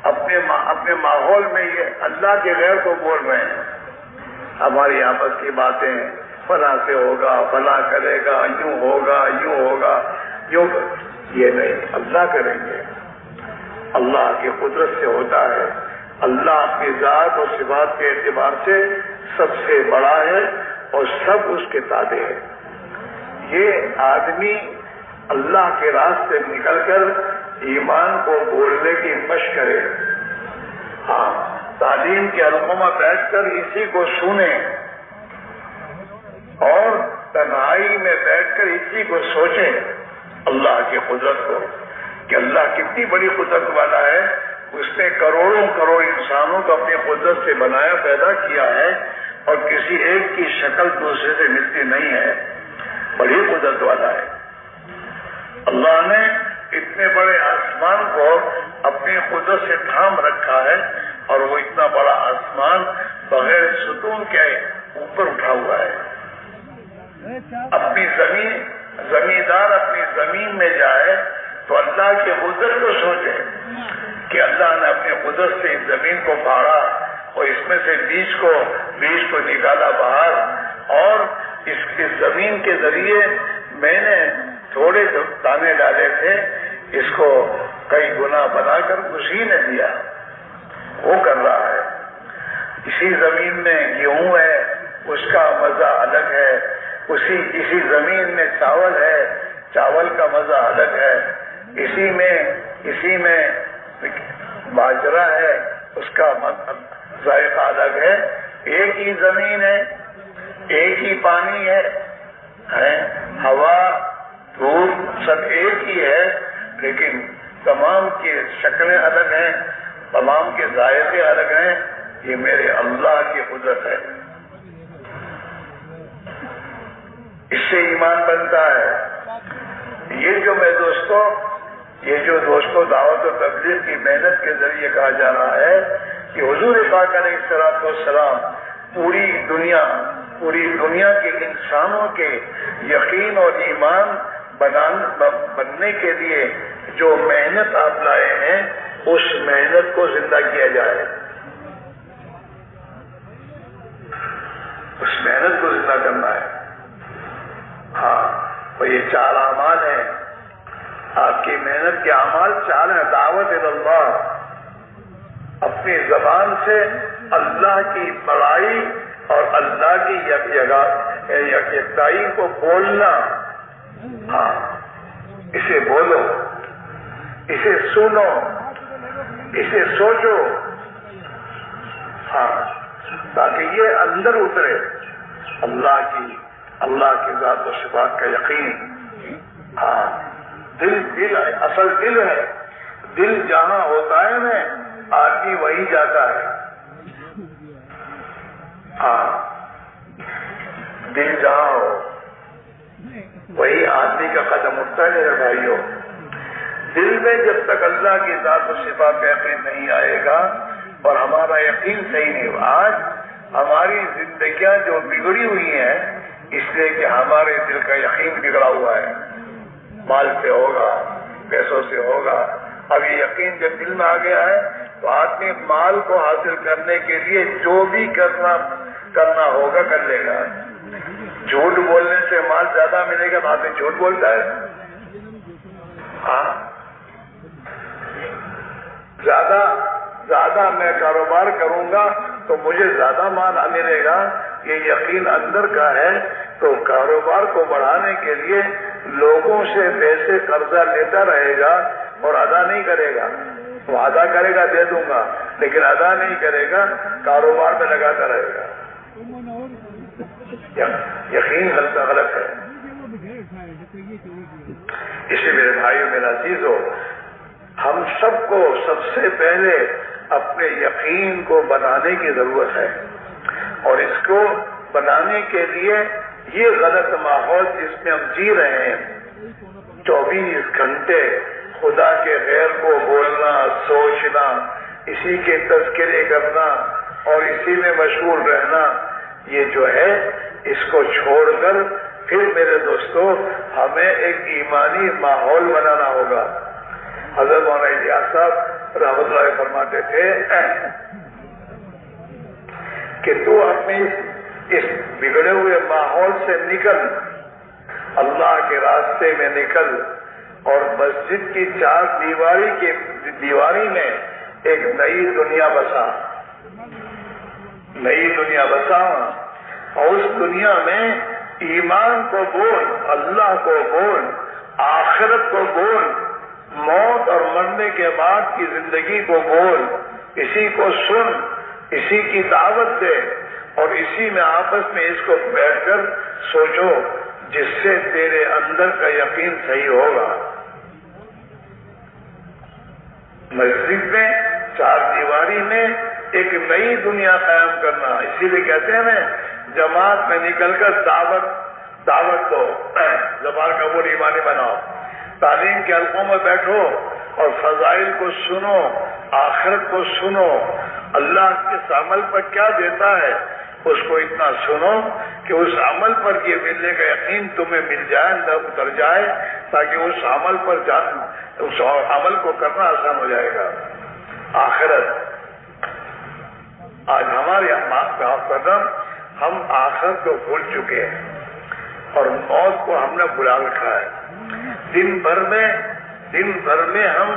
اپنے ماحول میں یہ اللہ کے غیر کو بول رہے ہیں. ہماری آپس کی باتیں فلاں سے ہوگا، فلاں کرے گا، یوں ہوگا، یوں ہوگا، یوں. یہ نہیں، اللہ کریں گے. اللہ کی قدرت سے ہوتا ہے. اللہ اپنی ذات اور صفات کے اعتبار سے سب سے بڑا ہے اور سب اس کے تابع ہے. یہ آدمی اللہ کے راستے نکل کر ایمان کو بولنے کی مشق کرے. ہاں، تعلیم کے حلقوں میں بیٹھ کر اسی کو سنیں اور تنہائی میں بیٹھ کر اسی کو سوچیں، اللہ کی قدرت کو، کہ اللہ کتنی بڑی قدرت والا ہے. اس نے کروڑوں کروڑ انسانوں کو اپنی قدرت سے بنایا، پیدا کیا ہے، اور کسی ایک کی شکل دوسرے سے ملتی نہیں ہے. بڑی قدرت والا ہے. اللہ نے اتنے بڑے آسمان کو اپنی قدرت سے تھام رکھا ہے، اور وہ اتنا بڑا آسمان بغیر ستون کے اوپر اٹھا ہوا ہے. اپنی زمیندار اپنی زمین میں جائے تو اللہ کی قدرت کو سوچے کہ اللہ نے اپنی قدرت سے اس زمین کو پھاڑا اور اس میں سے بیج کو نکالا باہر، اور اس زمین کے ذریعے میں نے تھوڑے دانے ڈالے تھے، اس کو کئی گنا بنا کر اسی نے دیا. وہ کر رہا ہے. اسی زمین میں گیہوں ہے، اس کا مزہ الگ ہے. اسی زمین میں چاول ہے، چاول کا مزہ الگ ہے. اسی میں باجرہ ہے، اس کا ذائقہ الگ ہے. ایک ہی زمین ہے، ایک ہی پانی ہے، ہوا دھوپ سب ایک ہی ہے، لیکن تمام کی شکلیں الگ ہیں، تمام کے ذائقے الگ ہیں. یہ میرے اللہ کی قدرت ہے. اس سے ایمان بنتا ہے. یہ جو دوستوں دعوت و تبلیغ کی محنت کے ذریعے کہا جا رہا ہے کہ حضور پاک علیہ الصلوۃ والسلام پوری دنیا کے انسانوں کے یقین اور ایمان بننے کے لیے جو محنت آپ لائے ہیں، اس محنت کو زندہ کیا جائے. اس محنت کو زندہ کرنا ہے. ہاں، اور یہ 4 اعمال ہیں. آپ کی محنت کے اعمال 4 ہیں. دعوت اللہ، اپنی زبان سے اللہ کی بڑائی اور اللہ کی یکتائی کو بولنا. ہاں، اسے بولو، اسے سنو، اسے سوچو. ہاں، تاکہ یہ اندر اترے. اللہ کی ذات و صفات کا یقین. ہاں، دل اصل دل ہے. دل جہاں ہوتا ہے نا، آدمی وہی جاتا ہے. ہاں، دل جہاں ہو وہی آدمی کا قدم اٹھتا ہے. میرے بھائیوں، دل میں جب تک اللہ کی ذات و صفات کا یقین نہیں آئے گا اور ہمارا یقین صحیح نہیں ہوگا. آج ہماری زندگیاں جو بگڑی ہوئی ہیں، اس لیے کہ ہمارے دل کا یقین بگڑا ہوا ہے. مال سے ہوگا، پیسوں سے ہوگا. اب یہ یقین جب دل میں آ گیا ہے تو آدمی مال کو حاصل کرنے کے لیے جو بھی کرنا ہوگا کر لے گا. جھوٹ بولنے سے مال زیادہ ملے گا تو آدمی جھوٹ بولتا ہے. ہاں، زیادہ میں کاروبار کروں گا تو مجھے زیادہ مال ملے گا. یہ یقین اندر کا ہے. تو کاروبار کو بڑھانے کے لیے لوگوں سے پیسے قرضہ لیتا رہے گا اور ادا نہیں کرے گا. وہ ادا کرے گا دے دوں گا، لیکن ادا نہیں کرے گا، کاروبار میں لگاتا رہے گا. یقین غلط ہے. اسے میرے بھائیوں، میرا عزیزو، ہم سب کو سب سے پہلے اپنے یقین کو بنانے کی ضرورت ہے. اور اس کو بنانے کے لیے یہ غلط ماحول جس میں ہم جی رہے ہیں، 24 گھنٹے خدا کے غیر کو بولنا، سوچنا، اسی کے تذکرے کرنا اور اسی میں مشغول رہنا، یہ جو ہے اس کو چھوڑ کر پھر میرے دوستو ہمیں ایک ایمانی ماحول بنانا ہوگا. حضرت مولانا الیاس صاحب رحمۃ اللہ فرماتے تھے کہ تو اپنے اس بگڑے ہوئے ماحول سے نکل، اللہ کے راستے میں نکل، اور مسجد کی چار دیواری میں ایک نئی دنیا بسا، نئی دنیا بسا، اور اس دنیا میں ایمان کو بول، اللہ کو بول، آخرت کو بول، موت اور مرنے کے بعد کی زندگی کو بول، اسی کو سن، اسی کی دعوت دے، اور اسی میں آپس میں اس کو بیٹھ کر سوچو، جس سے تیرے اندر کا یقین صحیح ہوگا۔ مسجد میں چار دیواری میں ایک نئی دنیا قائم کرنا، اسی لیے کہتے ہیں نا جماعت میں نکل کر دعوت دو، زبان کا وہ ایمانی بناؤ، تعلیم کے حلقوں میں بیٹھو اور فضائل کو سنو، آخرت کو سنو، اللہ کس عمل پر کیا دیتا ہے اس کو اتنا سنو کہ اس عمل پر یہ ملنے کا یقین تمہیں مل جائے، اندر اتر جائے، تاکہ اس عمل پر اس عمل کو کرنا آسان ہو جائے گا۔ آخرت، آج ہمارے یہاں ہم آخرت کو بھول چکے ہیں اور موت کو ہم نے بلا رکھا ہے۔ دن بھر میں ہم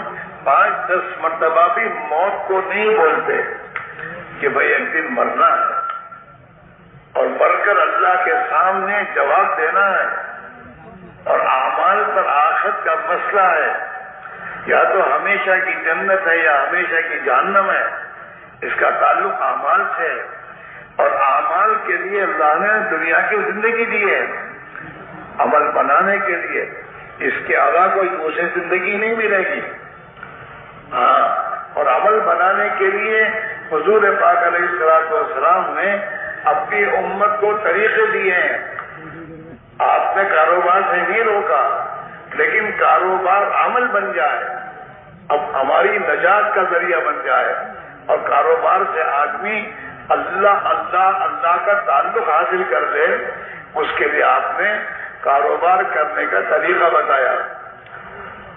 5-10 مرتبہ بھی موت کو نہیں بولتے کہ بھئی ایک دن مرنا ہے اور مر کر اللہ کے سامنے جواب دینا ہے، اور اعمال پر آخرت کا مسئلہ ہے، یا تو ہمیشہ کی جنت ہے یا ہمیشہ کی جہنم ہے، اس کا تعلق اعمال سے ہے، اور اعمال کے لیے اللہ نے دنیا کی زندگی دی ہے عمل بنانے کے لیے، اس کے علاوہ کوئی دوسری زندگی نہیں ملے گی۔ ہاں، اور عمل بنانے کے لیے حضور پاک علیہ الصلوۃ والسلام نے اپنی امت کو طریقے دیے ہیں۔ آپ نے کاروبار سے نہیں روکا، لیکن کاروبار عمل بن جائے، اب ہماری نجات کا ذریعہ بن جائے، اور کاروبار سے آدمی اللہ کا تعلق حاصل کر لے، اس کے لیے آپ نے کاروبار کرنے کا طریقہ بتایا،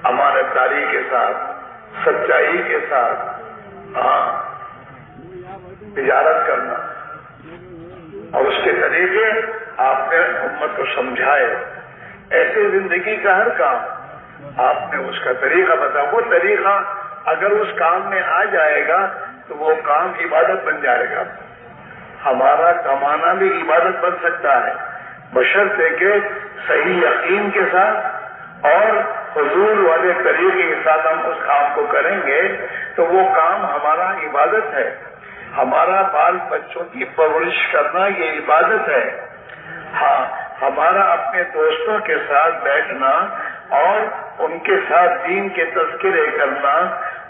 امانت داری کے ساتھ، سچائی کے ساتھ، ہاں، تجارت کرنا، اور اس کے طریقے آپ نے امت کو سمجھائے۔ ایسے زندگی کا ہر کام آپ نے اس کا طریقہ بتایا، وہ طریقہ اگر اس کام میں آ جائے گا تو وہ کام عبادت بن جائے گا۔ ہمارا کمانا بھی عبادت بن سکتا ہے، بشرطے کہ صحیح یقین کے ساتھ اور حضور والے طریقے کے ساتھ ہم اس کام کو کریں گے تو وہ کام ہمارا عبادت ہے۔ ہمارا بال بچوں کی پرورش کرنا یہ عبادت ہے۔ ہاں، ہمارا اپنے دوستوں کے ساتھ بیٹھنا اور ان کے ساتھ دین کے تذکرے کرنا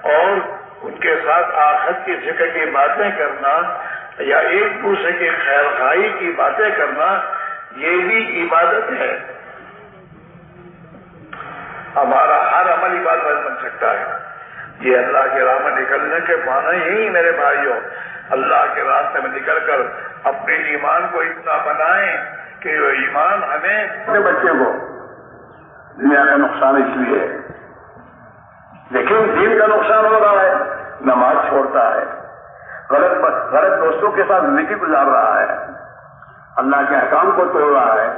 اور ان کے ساتھ آخرت کی ذکر کی باتیں کرنا یا ایک دوسرے کی خیر خواہی کی باتیں کرنا، یہ بھی عبادت ہے۔ ہمارا ہر عمل عبادت بن سکتا ہے۔ یہ اللہ کے راہ میں نکلنے کے معنی ہی میرے بھائیوں، اللہ کے راستے میں نکل کر اپنے ایمان کو اتنا بنائیں کہ وہ ایمان ہمیں اپنے بچے کو دنیا کا نقصان اس لیے، لیکن دین کا نقصان ہو رہا ہے، نماز چھوڑتا ہے، غلط دوستوں کے ساتھ زندگی گزار رہا ہے، اللہ کے احکام کو توڑ رہا ہے،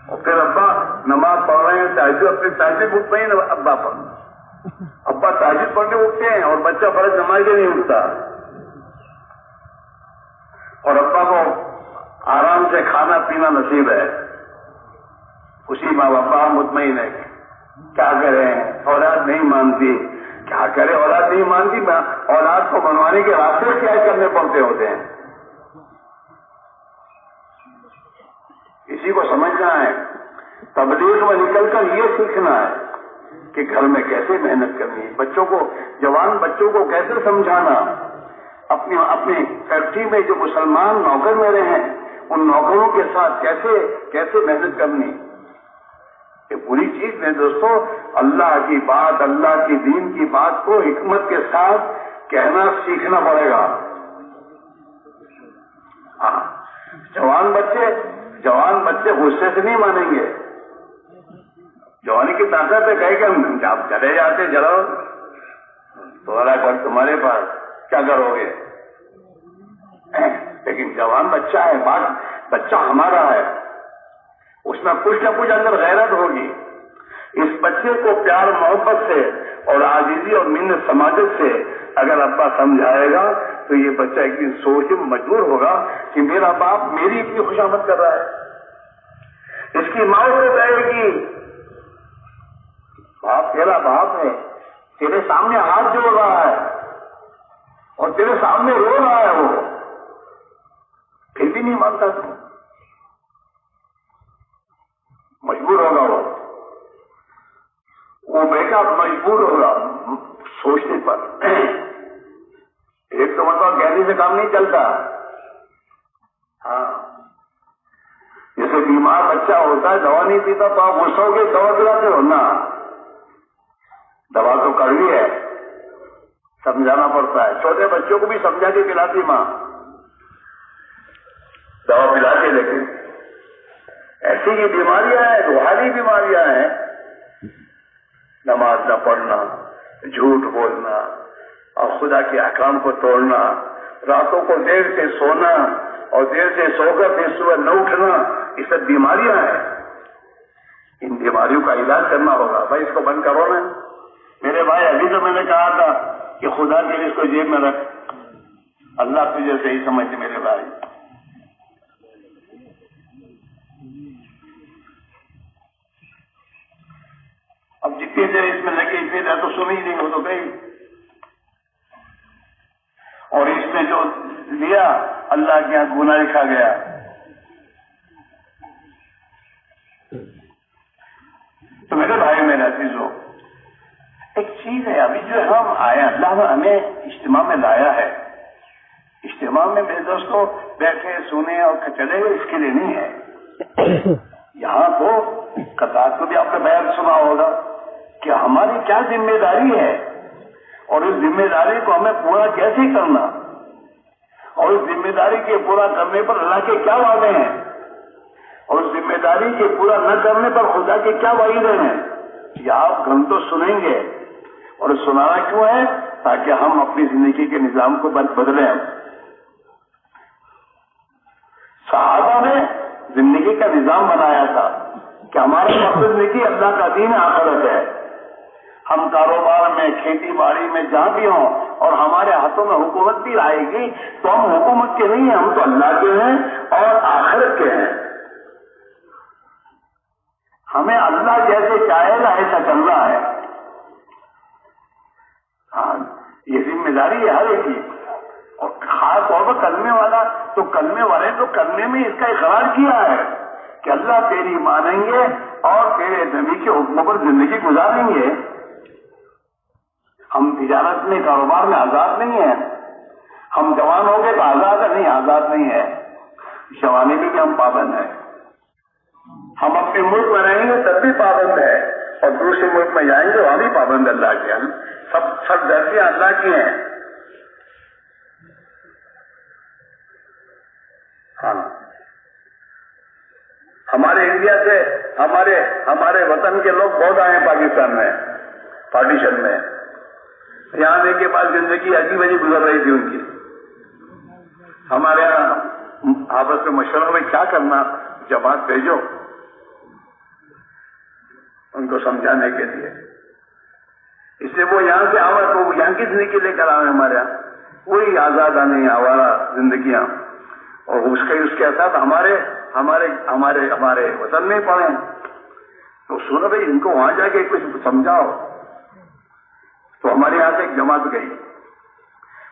اور پھر ابا نماز پڑھ رہے ہیں، تہجد اٹھ رہے ہیں، ابا تہجد پڑھ کے اٹھتے ہیں اور بچہ فرض نماز کے نہیں اٹھتا، اور ابا کو آرام سے کھانا پینا نصیب ہے، اسی ماں باپ مطمئن ہے، کیا کریں اولاد نہیں مانتی، کیا کرے اولاد نہیں مانتی، اولاد کو منوانے کے راستے کیا کرنے پڑتے ہوتے ہیں۔ اسی کو سمجھنا ہے، تبلیغ میں نکل کر یہ سیکھنا ہے کہ گھر میں کیسے محنت کرنی ہے، بچوں کو، جوان بچوں کو کیسے سمجھانا، اپنی فیکٹری میں جو مسلمان نوکر میرے ہیں ان نوکروں کے ساتھ کیسے محنت کرنی، یہ پوری چیز میں دوستو اللہ کی بات، اللہ کی دین کی بات کو حکمت کے ساتھ کہنا سیکھنا پڑے گا۔ ہاں، جوان بچے غصے سے نہیں مانیں گے، جوانی کی طاقت ہے کہے کہ ہم آپ چلے جاتے چلو تمہارا گھر تمہارے پاس کیا کرو گے. لیکن جوان بچہ ہے, بچہ ہمارا ہے, اس میں کچھ نہ کچھ اندر غیرت ہوگی. اس بچے کو پیار محبت سے اور عاجزی اور منت سماجت سے اگر ابا سمجھائے گا تو یہ بچہ ایک دن سوچ مجبور ہوگا کہ میرا باپ میری اتنی خوشامد کر رہا ہے. اس کی ماں سے کہے گی باپ تیرا باپ ہے, تیرے سامنے ہاتھ جوڑ رہا ہے اور تیرے سامنے رو رہا ہے, وہ پھر بھی نہیں مانتا, تو مجبور ہوگا وہ بیٹا مجبور ہوگا سوچنے پر. ایک تو مطلب گہری سے کام نہیں چلتا. ہاں جیسے بیمار بچہ ہوتا ہے دوا نہیں پیتا تو آپ غصہ ہو کے دوا پلاتے ہو نا, دوا تو کڑوی ہے, سمجھانا پڑتا ہے. چھوٹے بچوں کو بھی سمجھا کے پلاتی ماں, دوا پلاتی. لیکن ایسی یہ بیماریاں ہیں, روحانی بیماریاں ہیں, نماز نہ پڑھنا, جھوٹ بولنا اور خدا کے احکام کو توڑنا, راتوں کو دیر سے سونا اور دیر سے سو کر پھر صبح نہ اٹھنا, یہ سب بیماریاں ہیں. ان بیماریوں کا علاج کرنا ہوگا. بھائی اس کو بند کرو نا. میرے بھائی ابھی تو میں نے کہا تھا کہ خدا کے لیے اس کو جیب میں رکھ, اللہ تجھے صحیح سمجھتے میرے بھائی. اب جتنی دیر اس میں لگی پھر تو سن ہی نہیں ہو تو گئی. اور اس میں جو لیا اللہ کے یہاں گناہ لکھا گیا. تو میرے بھائی میرے عزیزو, ایک چیز ہے, ابھی جو ہم آئے اللہ نے ہمیں اجتماع میں لایا ہے, اجتماع میں میرے دوستوں بیٹھے سنے اور چلے گئے اس کے لیے نہیں ہے. یہاں تو کتاب کو بھی آپ نے بیان سنا ہوگا کہ ہماری کیا ذمہ داری ہے اور اس ذمہ داری کو ہمیں پورا کیسے کرنا, اور اس ذمہ داری کے پورا کرنے پر اللہ کے کیا وعدے ہیں, اور اس ذمہ داری کے پورا نہ کرنے پر خدا کے کیا وعیدے ہیں. یہ آپ ہم تو سنیں گے, اور سنانا کیوں ہے تاکہ ہم اپنی زندگی کے نظام کو بدلیں. صحابہ نے زندگی کا نظام بنایا تھا کہ ہمارا مقصد زندگی اللہ کا دین آخرت ہے. ہم کاروبار میں, کھیتی باڑی میں جہاں بھی ہوں اور ہمارے ہاتھوں میں حکومت بھی آئے گی تو ہم حکومت کے نہیں ہیں, ہم تو اللہ کے ہیں اور آخرت کے ہیں. ہمیں اللہ جیسے چاہے گا ایسا چلنا ہے. ہاں یہ ذمہ داری ہے ہر ایک کی, اور خاص طور پر کلمے والا تو کلمے والے تو کرنے میں اس کا اقرار کیا ہے کہ اللہ تیری مانیں گے اور تیرے نبی کے حکم پر زندگی گزاریں گے. ہم تجارت میں کاروبار میں آزاد نہیں ہیں. ہم جوان ہو گئے تو آزاد ہے, نہیں آزاد نہیں ہے. جوانی میں بھی ہم پابند ہیں. ہم اپنے ملک میں رہیں گے تب بھی پابند ہے, اور دوسرے ملک میں جائیں گے وہاں بھی پابند اللہ کے. سب درجیاں اللہ کی ہیں. ہاں ہمارے انڈیا سے ہمارے وطن کے لوگ بہت آئے ہیں پاکستان میں پارٹیشن میں. یہاں آنے کے بعد زندگی عجیب عجیب گزر رہی تھی ان کی. ہمارے یہاں آپس میں مشورہ میں کیا کرنا, جماعت بھیجو ان کو سمجھانے کے لیے. اس لیے وہ یہاں سے آوا تو یہاں کی زندگی لے کر آئے ہمارے یہاں, وہی آزاد آنے آوارہ زندگیاں, اور اس کے ساتھ ہمارے وطن میں پڑے. تو سنو بھائی ان کو وہاں جا کے کچھ سمجھاؤ. تو ہمارے یہاں سے ایک جماعت گئی,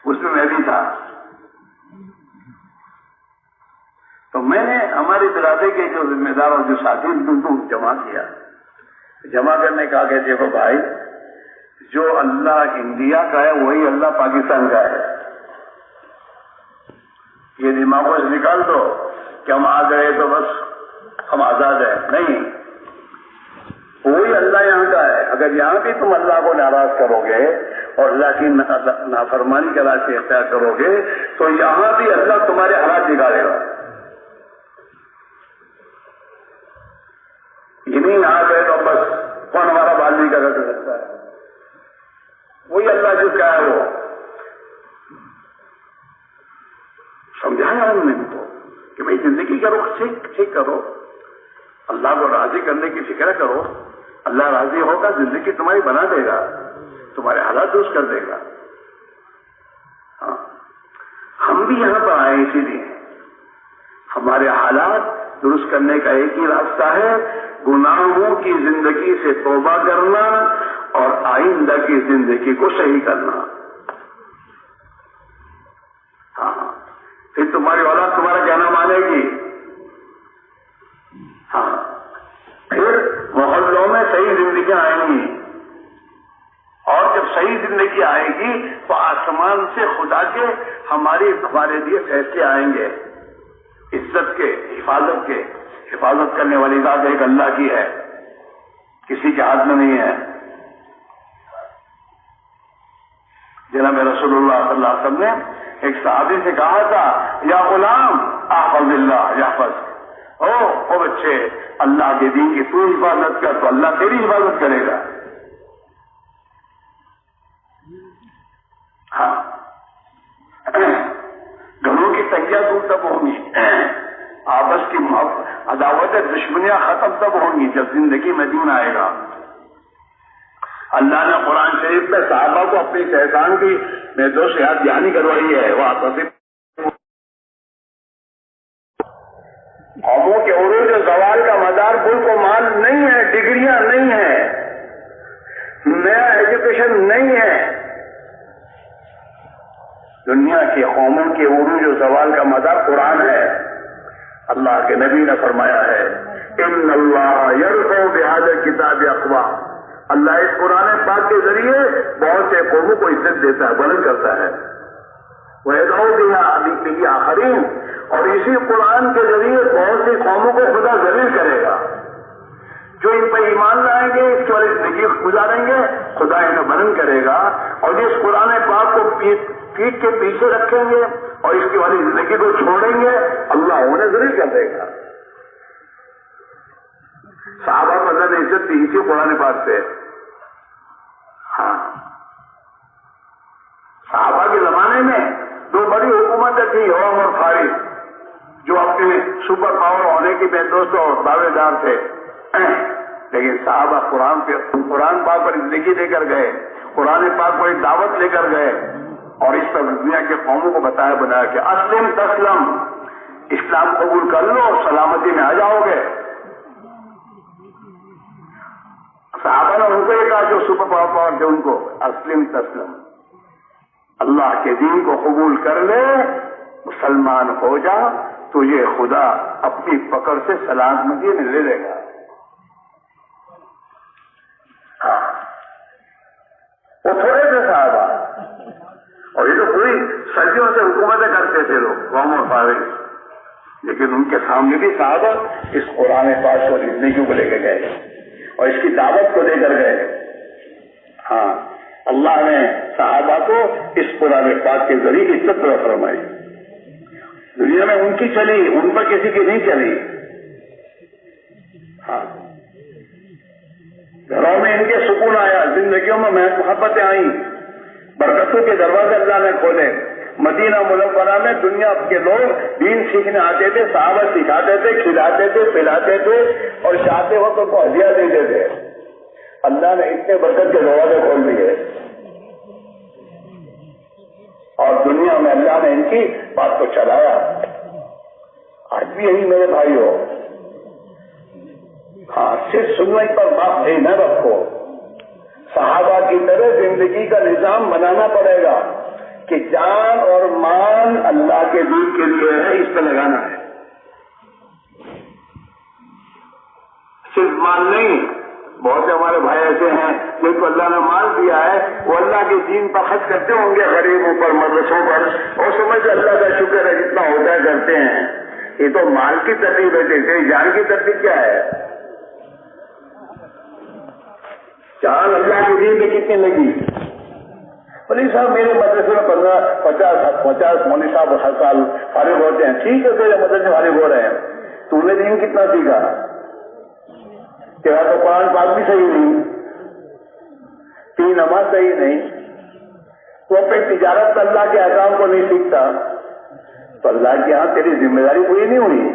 اس میں بھی تھا. تو میں نے ہماری برادری کے جو ذمہ دار اور جو ساتھی ان کو جمع کیا. جمع کرنے کہا کہ دیکھو بھائی, جو اللہ انڈیا کا ہے وہی اللہ پاکستان کا ہے. یہ دماغوں سے نکال دو کہ ہم آ گئے تو بس ہم آزاد ہیں. نہیں, وہی اللہ یہاں کا ہے. اگر یہاں بھی تم اللہ کو ناراض کرو گے اور اللہ کی نافرمانی کا راستے اختیار کرو گے تو یہاں بھی اللہ تمہارے حالات بگاڑے گا. یہ نہیں آ گئے تو بس کون ہمارا بال نہیں کر سکتا ہے؟ وہی اللہ جو کہا ہے وہ سمجھایا انہوں نے ان کو کہ بھائی زندگی کا رخ ٹھیک کرو، اللہ کو راضی کرنے کی فکر کرو، اللہ راضی ہوگا زندگی تمہاری بنا دے گا، تمہارے حالات درست کر دے گا۔ ہاں ہم بھی یہاں پر آئے اسی لیے، ہمارے حالات درست کرنے کا ایک ہی راستہ ہے، گناہوں کی زندگی سے توبہ کرنا اور آئندہ کی زندگی کو صحیح کرنا۔ ہاں پھر تمہاری اولاد تمہارا کہنا مانے گی۔ ہاں پھر محلوں میں صحیح زندگیاں آئیں گی، اور جب صحیح زندگی آئے گی تو آسمان سے خدا کے ہمارے لیے فیصلے آئیں گے، عزت کے، حفاظت کرنے والی ذات ایک اللہ کی ہے، کسی کے ہاتھ میں نہیں ہے۔ جناب رسول اللہ صلی اللہ علیہ وسلم نے ایک صحابی سے کہا تھا، یا غلام احفظ اللہ یحفظک، او بچے اللہ کے دین کی تو حفاظت کر تو اللہ تیری حفاظت کرے گا۔ ہاں گھروں کی تنگیاں دور تب ہوں گی، آپس کی عداوت دشمنیاں ختم تب ہوں گی جب زندگی میں دین آئے گا۔ اللہ نے قرآن شریف میں صحابہ کو اپنی احسان کی میں دو یاد دہانی کروائی ہے، وہ قوموں کے عروج و زوال کا مدار ملک و مال نہیں ہے، ڈگریاں نہیں ہے، نیا ایجوکیشن نہیں ہے۔ دنیا کی قوموں کے عروج و زوال کا مدار قرآن ہے۔ اللہ کے نبی نے فرمایا ہے، ان اللہ یرفع بہذا الکتاب اقوام، اللہ اس قرآن پاک کے ذریعے بہت سے قوموں کو عزت دیتا ہے، بلند کرتا ہے۔ وَيَدْعُو بِهَا بِهِ آخَرِينَ، اور اسی قرآن کے ذریعے بہت سی قوموں کو خدا ذلیل کرے گا۔ جو ان پر ایمان لائیں گے، اس والی زندگی گزاریں گے، خدا انہیں بلند کرے گا، اور جس قرآن پاک کو پیٹ کے پیچھے رکھیں گے اور اس کی والی زندگی کو چھوڑیں گے، اللہ انہیں ذلیل کر دے گا۔ صحابہ کو اللہ نے عزت دی اسی قرآن پاک سے۔ ہاں صحابہ کے زمانے میں دو بڑی حکومتیں تھیں، روم اور فارس، جو اپنے سپر پاور ہونے کی بے دوست اور دعوے دار تھے، لیکن صحابہ قرآن پاک پر زندگی لے کر گئے، قرآن پاک کو ایک دعوت لے کر گئے، اور اس پر دنیا کے قوموں کو بنایا کہ اسلم تسلم، اسلام قبول کر لو اور سلامتی میں آ جاؤ گے۔ صحابہ نے ان کو یہ کہا جو سپر پاور تھے ان کو، اسلم تسلم، اللہ کے دین کو قبول کر لے، مسلمان ہو جا، تجھے خدا اپنی پکڑ سے سلامتی میں لے لے گا۔ وہ تھوڑے تھے صحابہ، اور یہ تو پوری صدیوں سے حکومتیں کرتے تھے لوگ، روم اور فارس، لیکن ان کے سامنے بھی صحابہ اس قرآن پاک کو زندگیوں کو لے کے گئے اور اس کی دعوت کو لے کر گئے۔ ہاں اللہ نے صحابہ کو اس قرآن پاک کے ذریعے عزت عطا فرمائی، دنیا میں ان کی چلی، ان پر کسی کی نہیں چلی۔ ہاں گھروں میں ان کے سکون آیا، زندگیوں میں محبتیں آئیں، برکتوں کے دروازے اللہ نے کھولے۔ مدینہ منورہ میں دنیا کے لوگ دین سیکھنے آتے تھے، صحابہ سکھاتے تھے، کھلاتے تھے، پلاتے تھے، اور چاہتے ہو تو ہدیہ دیتے تھے۔ اللہ نے اتنے برکت کے دروازے کھول دیے، اور دنیا میں اللہ نے ان کی بات کو چلایا۔ آج بھی یہی میرے بھائی ہو، ہاں صرف سننے پر بات نہ رکھو، صحابہ کی طرح زندگی کا نظام بنانا پڑے گا کہ جان اور مان اللہ کے دین کے لیے ہے، اس پہ لگانا ہے، صرف مال نہیں۔ بہت سے ہمارے بھائی ایسے ہیں جن کو اللہ نے مال دیا ہے، وہ اللہ کے دین پر خرچ کرتے ہوں گے، غریبوں پر، مدرسوں پر، اور سمجھتے اللہ کا شکر ہے جتنا ہوتا ہے کرتے ہیں۔ یہ تو مال کی ترتیب ہے، تیری جان کی ترتیب کیا ہے؟ جان اللہ کے دین میں کتنی لگی؟ مولوی صاحب میرے مدرسے میں 50 مولوی صاحب ہر سال فارغ ہوتے ہیں۔ ٹھیک ہے، تیرے مدرسے فارغ ہو رہے ہیں، تو نے دین کتنا سیکھا؟ تیرا تو قرآن پاک بھی صحیح نہیں، تیری نماز صحیح نہیں، تو اپنی تجارت اللہ کے احکام کو نہیں سیکھتا، تو اللہ کے یہاں تیری ذمہ داری پوری نہیں ہوئی۔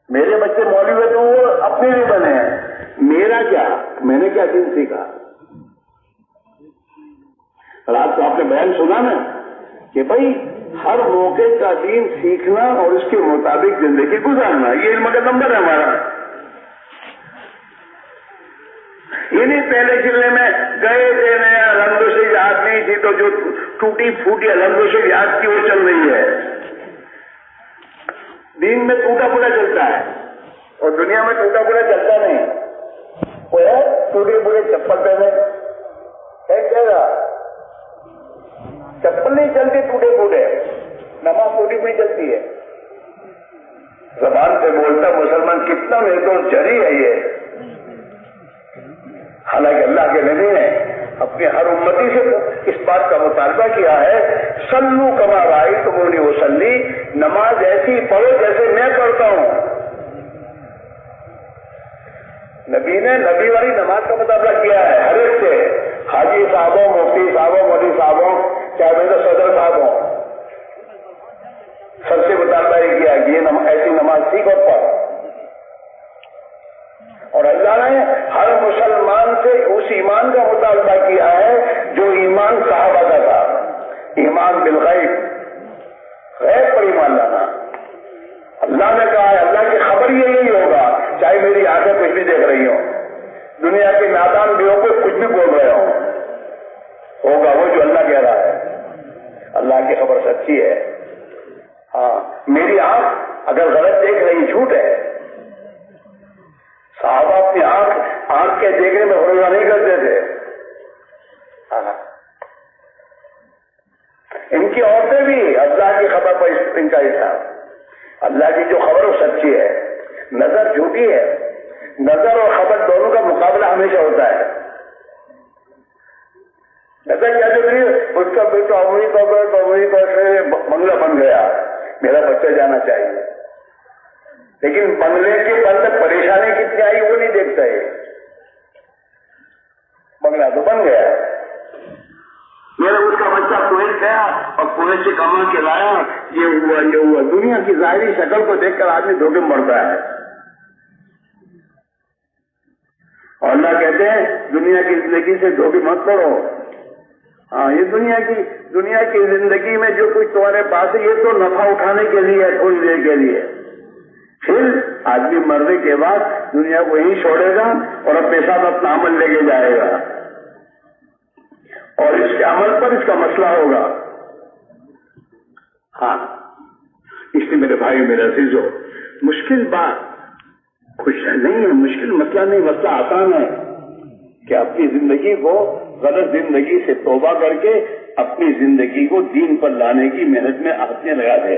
میرے بچے مولوی ہوئے تو وہ اپنے لیے بنے ہیں، میرا کیا، میں نے کیا دین سیکھا؟ رات کو آپ نے بیان سنا نا کہ بھائی ہر موقع کا دین سیکھنا اور اس کے مطابق زندگی گزارنا، یہ علم کا نمبر ہے ہمارا۔ یہ نہیں پہلے ضلع میں گئے تھے نیا الحمد سے یاد نہیں تھی تو جو ٹوٹی پھوٹی الحمد سے یاد کی وہ چل رہی ہے۔ دین میں ٹوٹا پھوٹا چلتا ہے اور دنیا میں ٹوٹا پھوٹا چلتا نہیں۔ وہ ہے ٹوٹے پھوٹے چپل پہنے کہہ رہا، چپل نہیں چلتی ٹوٹے پھوٹے، نماز ٹوٹی ہوئی چلتی ہے۔ زبان سے بولتا مسلمان کتنا میرے تو جری ہے یہ، حالانکہ اللہ کے نبی نے اپنی ہر امتی سے اس بات کا مطالبہ کیا ہے، صلو کما رأیتمونی اصلی، نماز ایسی پڑھو جیسے میں پڑھتا ہوں۔ نبی نے نبی والی نماز کا مطالبہ کیا ہے ہر ایک سے، حاجی صاحبوں، مفتی صاحبوں، مولوی صاحبوں، چاہے میں تو صدر صاحب ہوں، سب سے مطالبہ یہ کیا کہ یہ ایسی نماز سیکھ اور پڑھ۔ اور اللہ نے ہر مسلمان سے اس ایمان کا مطالبہ کیا ہے جو ایمان صحابہ کا تھا، ایمان بالغیب، غیب پر ایمان لانا۔ اللہ نے کہا ہے اللہ کی خبر یہی ہوگا، چاہے میری آنکھیں کچھ بھی دیکھ رہی ہوں، دنیا کے نادان بھی ہو کوئی کچھ بھی بول رہے ہوں، ہوگا وہ جو اللہ کہہ رہا ہے۔ اللہ کی خبر سچی ہے۔ ہاں میری آنکھ اگر غلط دیکھ رہی جھوٹ ہے۔ صحابہ اپنی آنکھ کے دیکھنے میں بھروسہ نہیں کرتے تھے۔ ان کی عورتیں بھی اللہ کی خبر پر ان کا حصہ، اللہ کی جو خبر وہ سچی ہے، نظر جھوٹی ہے۔ نظر اور خبر دونوں کا مقابلہ ہمیشہ ہوتا ہے۔ نظر کیا جو اس کا بیٹا امریکہ سے بنگلہ بن گیا، میرا بچہ جانا چاہیے، لیکن بنگلے کے بند پریشانی کتنی آئی وہ نہیں دیکھتا ہے، بنگلہ تو بن گیا۔ میرا اس کا بچہ کویت گیا اور کویت سے کما کے لایا، یہ ہوا۔ دنیا کی ظاہری شکل کو دیکھ کر آدمی دھوکے میں پڑتا ہے، اور اللہ کہتے ہیں دنیا کی زندگی سے دھوکے مت پڑو۔ ہاں یہ دنیا کی زندگی میں جو کچھ تمہارے پاس ہے یہ تو نفع اٹھانے کے لیے ہے، تھوڑی دیر کے لیے، پھر آدمی مرنے کے بعد دنیا کو یہیں چھوڑے گا اور اپنے ساتھ اپنا عمل لے کے جائے گا، اور اس کے عمل پر اس کا مسئلہ ہوگا۔ ہاں اس لیے میرے بھائی میرے عزیزو، مشکل بات خوش نہیں ہے، مشکل مسئلہ نہیں، مسئلہ آسان ہے کہ اپنی زندگی کو غلط زندگی سے توبہ کر کے اپنی زندگی کو دین پر لانے کی محنت میں آدمی لگا دے۔